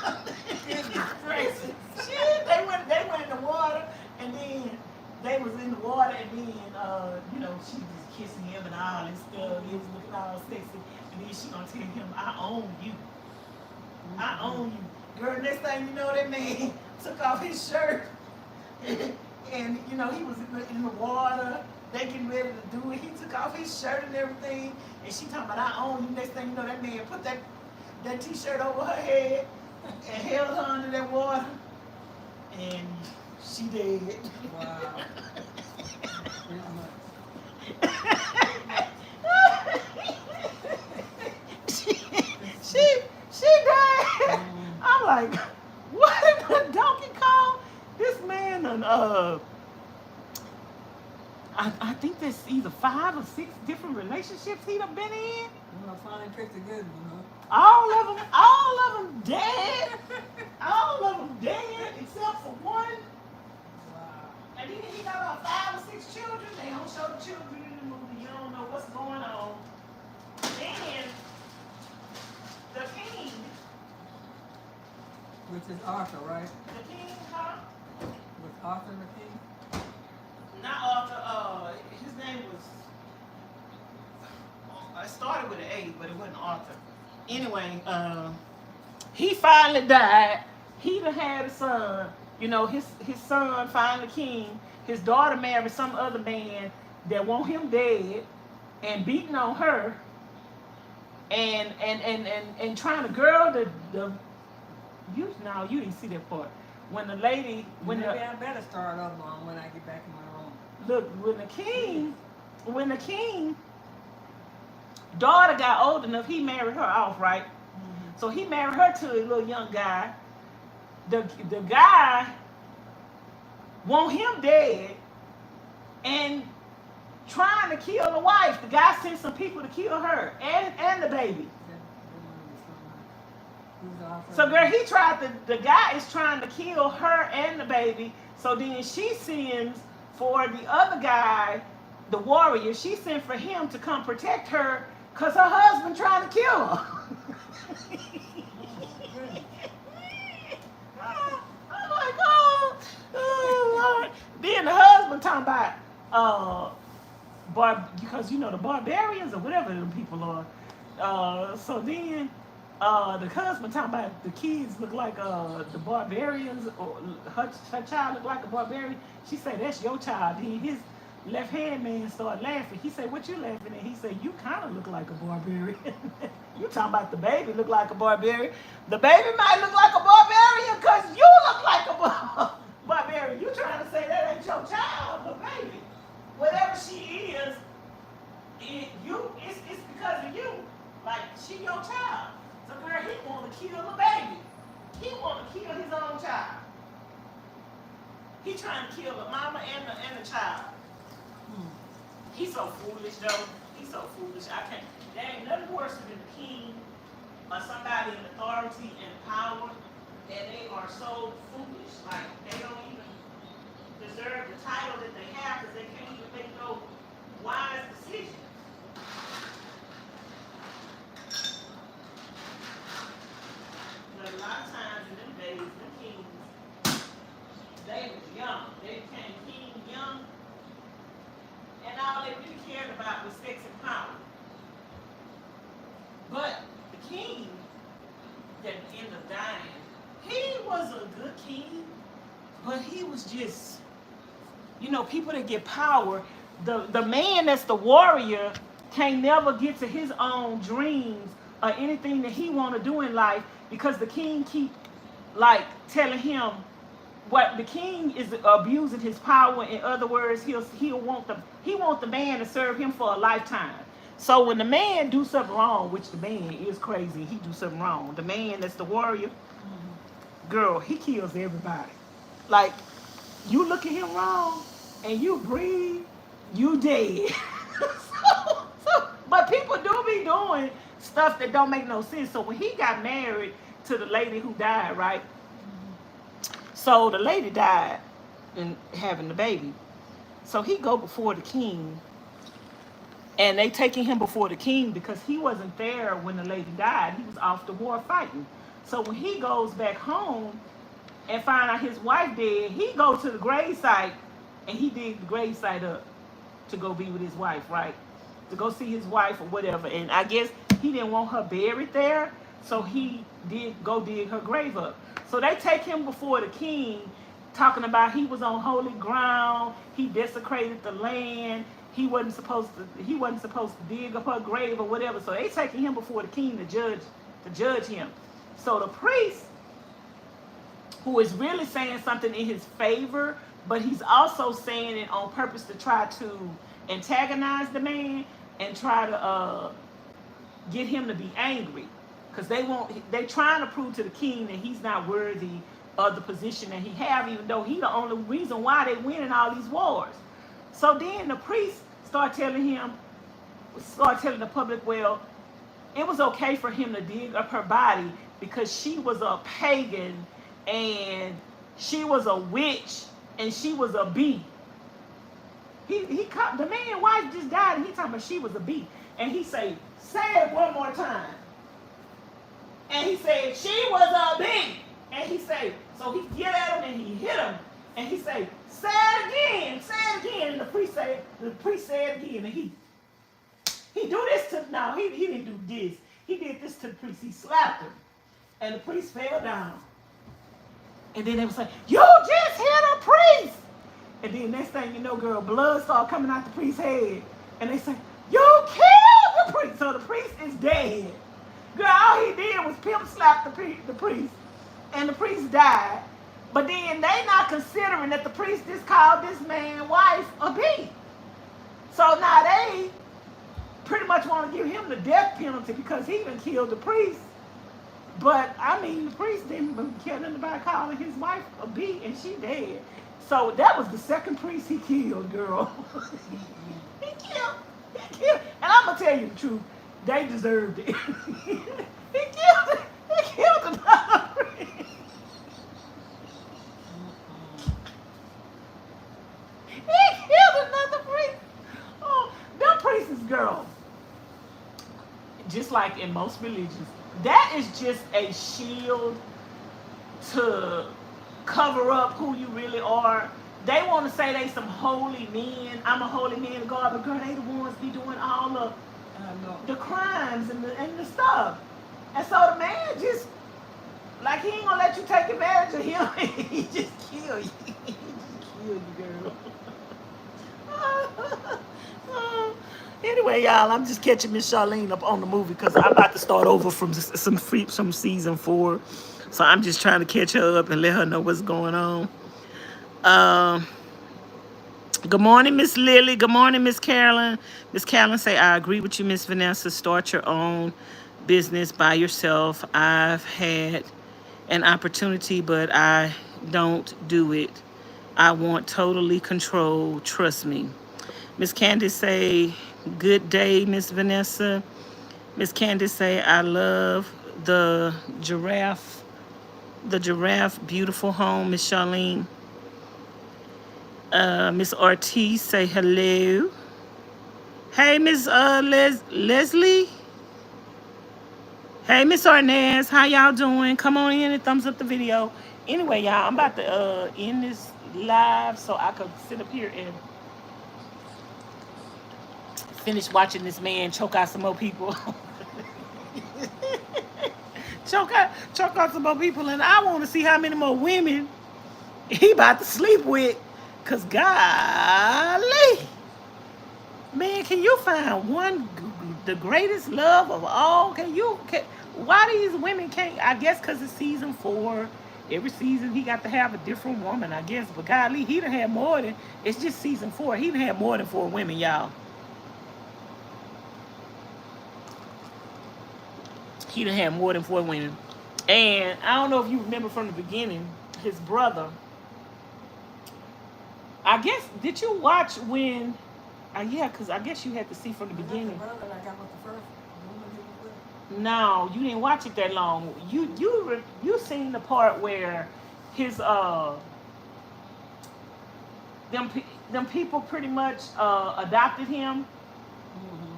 Speaker 2: It's crazy.
Speaker 1: Shit, they went in the water, and then they was in the water, and then she was kissing him and all and stuff. He was looking all sexy, and then she gonna tell him, "I own you. I own you." Girl, next thing you know, that man took off his shirt, and he was in the water. They getting ready to do it. He took off his shirt and everything, and she talking about, "I own you." Next thing you know, that man put that t-shirt over her head and held her under that water, and she dead.
Speaker 2: Wow.
Speaker 1: she died. I'm like, what in the Donkey Kong? This man and I think there's either 5 or 6 different relationships he done been in.
Speaker 2: Well, I finally picked a good one,
Speaker 1: All of them dead. All of them dead except for one.
Speaker 2: Wow.
Speaker 1: And then he got about 5 or 6 children. They don't show the children in the movie. You don't know what's going on. Then the king.
Speaker 2: Which is Arthur, right?
Speaker 1: The king, huh?
Speaker 2: With Arthur the king?
Speaker 1: Not Arthur. His name was. I started with an A, but it wasn't Arthur. Anyway, he finally died. He done had a son. His son finally king. his daughter married some other man that want him dead and beating on her and trying to girl the you didn't see that part. When the lady
Speaker 2: Maybe I better start over on when I get back in my room.
Speaker 1: look when the king daughter got old enough, he married her off, right?
Speaker 2: Mm-hmm.
Speaker 1: So he married her to a little young guy. The guy want him dead and trying to kill the wife. The guy sent some people to kill her and the baby. So girl, the guy is trying to kill her and the baby. So then she sends for the other guy, the warrior. She sent for him to come protect her because her husband trying to kill her. I'm like, oh Lord. Then the husband talking about because you know the barbarians or whatever them people are. So then the husband talking about the kids look like the barbarians, or her child look like a barbarian. She said, that's your child. Then his left hand man started laughing. He said, what you laughing at? He said, you kind of look like a barbarian. You talking about the baby look like a barbarian. The baby might look like a barbarian because you look like a barbarian. You trying to say that ain't your child, the baby. Whatever she is, it's because of you. Like, she your child. So girl, he want to kill the baby. He want to kill his own child. He trying to kill the mama and the child. He's so foolish though. He's so foolish. There ain't nothing worse than the king or somebody in authority and power, and they are so foolish. Like, they don't even deserve the title that they have because they can't even make no wise decisions. But a lot of times in them days, the kings, they was young. They became king young, and all they really cared about was sex and power. But the king that ended up dying, he was a good king, but he was just, people that get power, the man that's the warrior can't never get to his own dreams or anything that he want to do in life because the king keep telling him what the king is abusing his power. In other words, he want the man to serve him for a lifetime. So when the man do something wrong, which the man is crazy, he do something wrong. The man that's the warrior, girl, he kills everybody. Like, you look at him wrong and you breathe, you dead. But people do be doing stuff that don't make no sense. So when he got married to the lady who died, right? So the lady died and having the baby. So he go before the king, and they taking him before the king because he wasn't there when the lady died. He was off the war fighting. So when he goes back home and find out his wife dead, he go to the gravesite and he dig the gravesite up to go be with his wife, right? To go see his wife or whatever. And I guess he didn't want her buried there, so he did go dig her grave up. So they take him before the king, talking about he was on holy ground, he desecrated the land, he wasn't supposed to dig up her grave or whatever. So they taking him before the king to judge him. So the priest, who is really saying something in his favor, but he's also saying it on purpose to try to antagonize the man and try to get him to be angry, because they trying to prove to the king that he's not worthy of the position that he have, even though he the only reason why they winning all these wars. So then the priest start telling the public, well, it was okay for him to dig up her body because she was a pagan and she was a witch and she was a bee. The man's wife just died and he talking about she was a bee. And he say it one more time. And he said, she was a bee. And he say, so he get at him and he hit him. And he say it again. And the priest said it again. And he do this to, no, he didn't do this. He did this to the priest. He slapped him. And the priest fell down. And then they was like, you just hit a priest. And then next thing you know, girl, blood started coming out the priest's head. And they say, you killed the priest. So the priest is dead. Girl, all he did was pimp slap the priest. And the priest died. But then they not considering that the priest just called this man's wife a B. So now they pretty much want to give him the death penalty because he even killed the priest. But, I mean, the priest didn't care nothing about calling his wife a B, and she dead. So that was the second priest he killed, girl. He killed. And I'm going to tell you the truth. They deserved it. He killed another priest. He killed another priest. Oh, them priests, girl. Just like in most religions, that is just a shield to cover up who you really are. They want to say they some holy men. I'm a holy man of God, but girl, they the ones be doing all the crimes and the stuff. And so the man just, like, he ain't gonna let you take advantage of him. He just kill you. He just kill you, girl. Anyway, y'all, I'm just catching Miss Charlene up on the movie because I'm about to start over from some season 4. So I'm just trying to catch her up and let her know what's going on. Good morning, Miss Lily. Good morning, Miss Carolyn. Miss Carolyn say, I agree with you, Miss Vanessa. Start your own business by yourself. I've had an opportunity, but I don't do it. I want totally control. Trust me. Miss Candace say, good day, Miss Vanessa. Miss Candace say, I love the giraffe, beautiful home, Miss Charlene. Miss Ortiz say hello. Hey, Miss Leslie. Hey, Miss Arnaz, how y'all doing? Come on in and thumbs up the video. Anyway, y'all, I'm about to end this live so I could sit up here and finish watching this man choke out some more people. choke out some more people, and I want to see how many more women he about to sleep with. Cause golly, man, can you find one, the greatest love of all? Why these women can't? I guess cause it's season 4. Every season he got to have a different woman, I guess. But golly, he done had more than, it's just season 4. He done had more than 4 women, y'all. He done had more than 4 women. And I don't know if you remember from the beginning, his brother, I guess, did you watch when, yeah, because I guess you had to see from the beginning. No, you didn't watch it that long. You seen the part where his, them people pretty much adopted him. Mm-hmm.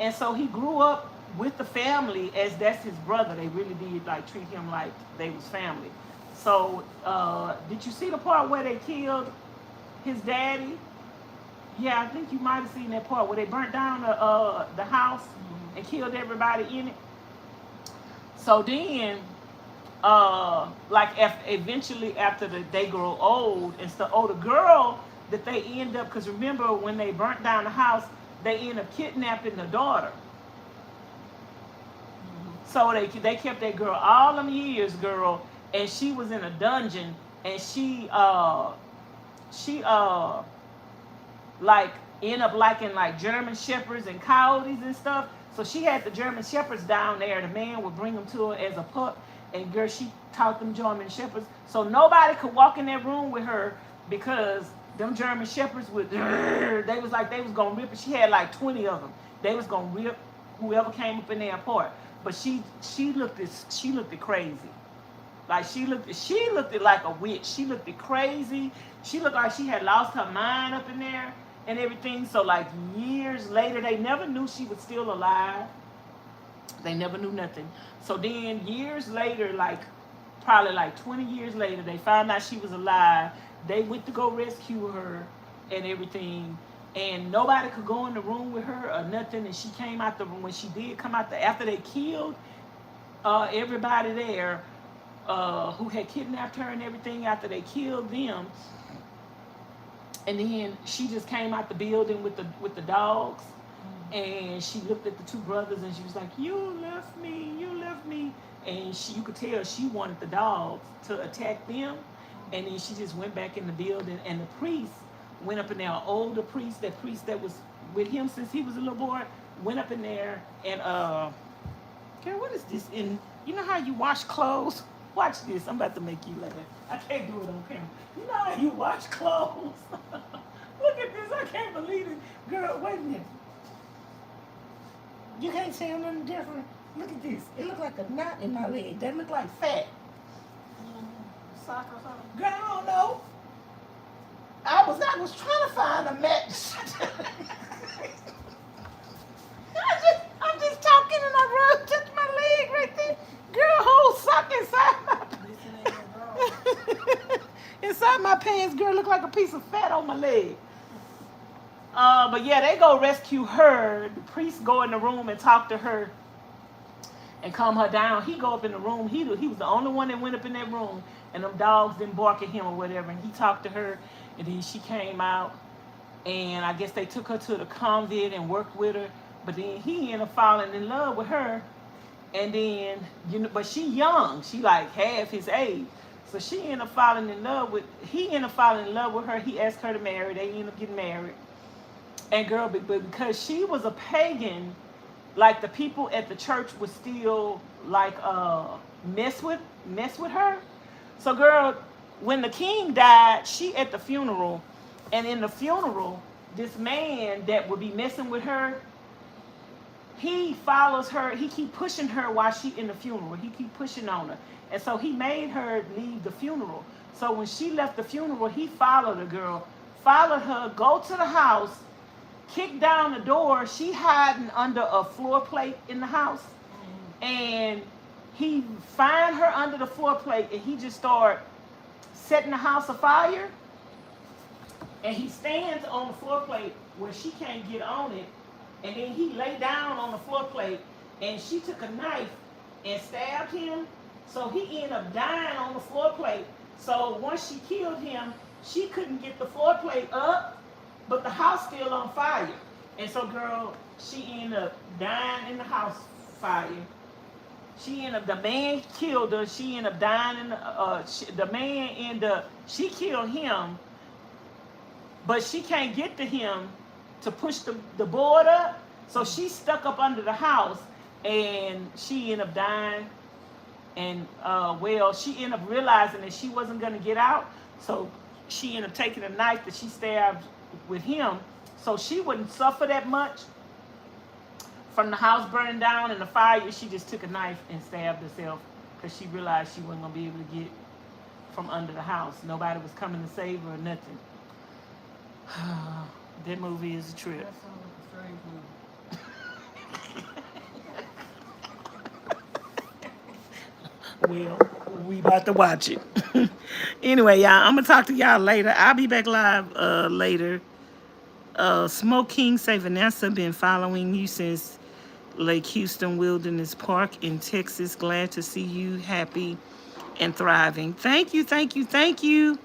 Speaker 1: And so he grew up with the family as that's his brother. They really did like treat him like they was family. So did you see the part where they killed his daddy? Yeah, I think you might have seen that part where they burnt down the house. Mm-hmm. And killed everybody in it. So then, eventually after they grow old and stuff, the girl that they end up, because remember when they burnt down the house, they end up kidnapping the daughter. Mm-hmm. So they kept that girl all them years, girl, and she was in a dungeon, and she end up liking like German shepherds and coyotes and stuff. So she had the German shepherds down there. The man would bring them to her as a pup, and girl, she taught them German shepherds. So nobody could walk in that room with her because them German shepherds would. They was gonna rip it. She had like 20 of them. They was gonna rip whoever came up in there apart. But she looked crazy. Like she looked like a witch. She looked crazy. She looked like she had lost her mind up in there and everything. So like years later, they never knew she was still alive. They never knew nothing. So then years later, probably 20 years later, they found out she was alive. They went to go rescue her and everything. And nobody could go in the room with her or nothing. And she came out the room. When she did come out, after they killed everybody there, who had kidnapped her and everything, after they killed them, And then she just came out the building with the dogs, and she looked at the two brothers and she was like, "You left me, you left me." And you could tell she wanted the dogs to attack them. And then she just went back in the building, and the priest went up in there. An older priest, that priest that was with him since he was a little boy, went up in there and Karen, what is this? In you know how you wash clothes? Watch this. I'm about to make you laugh. I can't do it on camera. You know how you wash clothes? Look at this. I can't believe it. Girl, wait a minute. You can't tell nothing different. Look at this. It looked like a knot in my leg. That looked like fat.
Speaker 2: Sock or something?
Speaker 1: Girl, I don't know. I was trying to find a match. I'm just talking and I touch my leg right there. Girl, whole sock inside my pants. Girl, look like a piece of fat on my leg. But yeah, they go rescue her. The priest go in the room and talk to her and calm her down. He go up in the room. He was the only one that went up in that room, and them dogs didn't bark at him or whatever. And he talked to her, and then she came out, and I guess they took her to the convent and worked with her. But then he ended up falling in love with her, and then but she young. She like half his age. So he ended up falling in love with her. He asked her to marry. They ended up getting married. And girl, but because she was a pagan, like the people at the church would still like mess with her. So girl, when the king died, she at the funeral, and in the funeral, this man that would be messing with her, he follows her. He keep pushing her while she in the funeral. He keep pushing on her. And so he made her leave the funeral. So when she left the funeral, he followed the girl, followed her, go to the house, kick down the door. She hiding under a floor plate in the house. And he find her under the floor plate, and he just start setting the house afire. And he stands on the floor plate where she can't get on it. And then he lay down on the floor plate, and she took a knife and stabbed him. So he ended up dying on the floor plate. So once she killed him, she couldn't get the floor plate up, but the house still on fire. And so, girl, she ended up dying in the house fire. The man killed her. She ended up dying in she killed him, but she can't get to him to push the board up. So she stuck up under the house, and she ended up dying. And she ended up realizing that she wasn't going to get out. So she ended up taking a knife that she stabbed with him, so she wouldn't suffer that much from the house burning down and the fire. She just took a knife and stabbed herself because she realized she wasn't going to be able to get from under the house. Nobody was coming to save her or nothing. That movie is a trip.
Speaker 2: That sounds like a strange movie.
Speaker 1: Well, we about to watch it. Anyway, y'all, I'm gonna talk to y'all later. I'll be back live later. Smoke King say, Vanessa, been following you since Lake Houston Wilderness Park in Texas. Glad to see you happy and thriving. Thank you, thank you, thank you.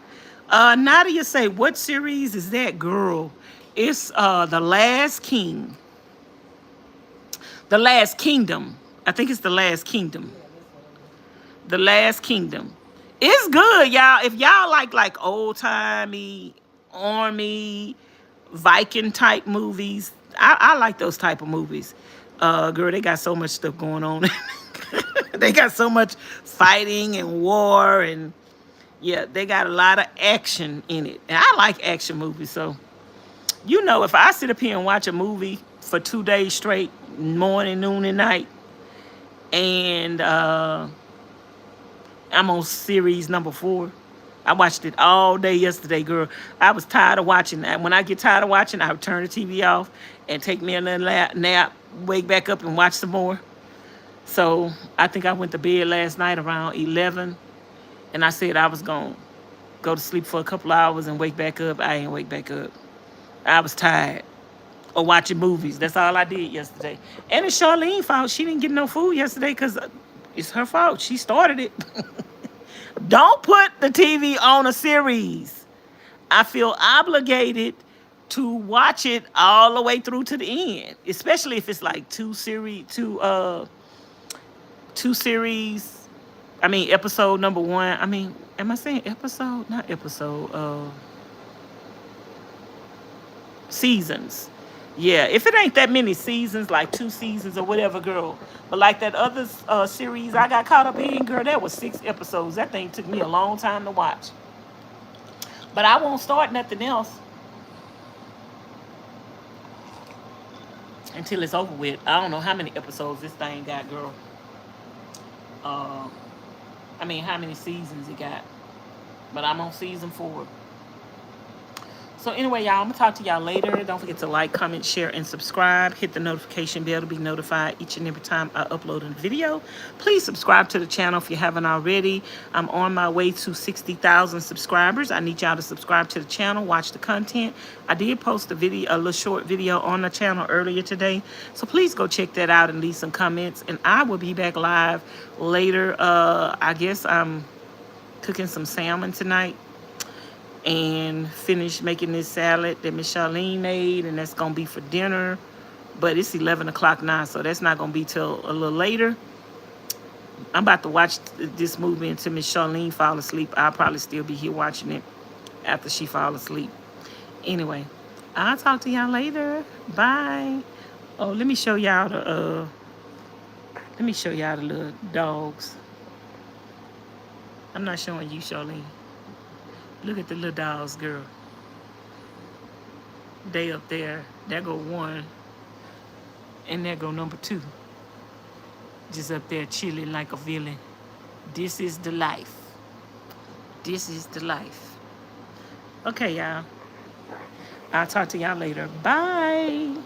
Speaker 1: Nadia say, what series is that, girl? It's The Last King. The Last Kingdom. I think it's The Last Kingdom. The Last Kingdom. It's good, y'all. If y'all like old-timey, army, Viking type movies, I like those type of movies. Girl, they got so much stuff going on. They got so much fighting and war, and yeah, they got a lot of action in it. And I like action movies, so if I sit up here and watch a movie for 2 days straight, morning, noon, and night, and I'm on series number 4. I watched it all day yesterday, girl. I was tired of watching that. When I get tired of watching, I would turn the TV off and take me another nap, wake back up and watch some more. So I think I went to bed last night around 11, and I said I was going to go to sleep for a couple hours and wake back up. I ain't wake back up. I was tired of watching movies. That's all I did yesterday. And it's Charlene's fault. She didn't get no food yesterday because it's her fault. She started it. Don't put the TV on a series. I feel obligated to watch it all the way through to the end, especially if it's like two series. I mean, episode number one. I mean, am I saying episode? Not episode. Seasons. Yeah, if it ain't that many seasons, like 2 seasons or whatever, girl. But like that other series I got caught up in, girl, that was 6 episodes. That thing took me a long time to watch. But I won't start nothing else until it's over with. I don't know how many episodes this thing got, girl. I mean, how many seasons it got. But I'm on season 4. So anyway, y'all, I'm going to talk to y'all later. Don't forget to like, comment, share, and subscribe. Hit the notification bell to be notified each and every time I upload a video. Please subscribe to the channel if you haven't already. I'm on my way to 60,000 subscribers. I need y'all to subscribe to the channel, watch the content. I did post a little short video on the channel earlier today. So please go check that out and leave some comments. And I will be back live later. I guess I'm cooking some salmon tonight. And finish making this salad that Miss Charlene made, and that's gonna be for dinner. But it's 11 o'clock now, so that's not gonna be till a little later. I'm about to watch this movie until Miss Charlene fall asleep. I'll probably still be here watching it after she fall asleep. Anyway, I'll talk to y'all later. Bye. Oh, let me show y'all the little dogs. I'm not showing you, Charlene. Look at the little dogs, girl. They up there. There go one. And there go number 2. Just up there chilling like a villain. This is the life. This is the life. Okay, y'all. I'll talk to y'all later. Bye.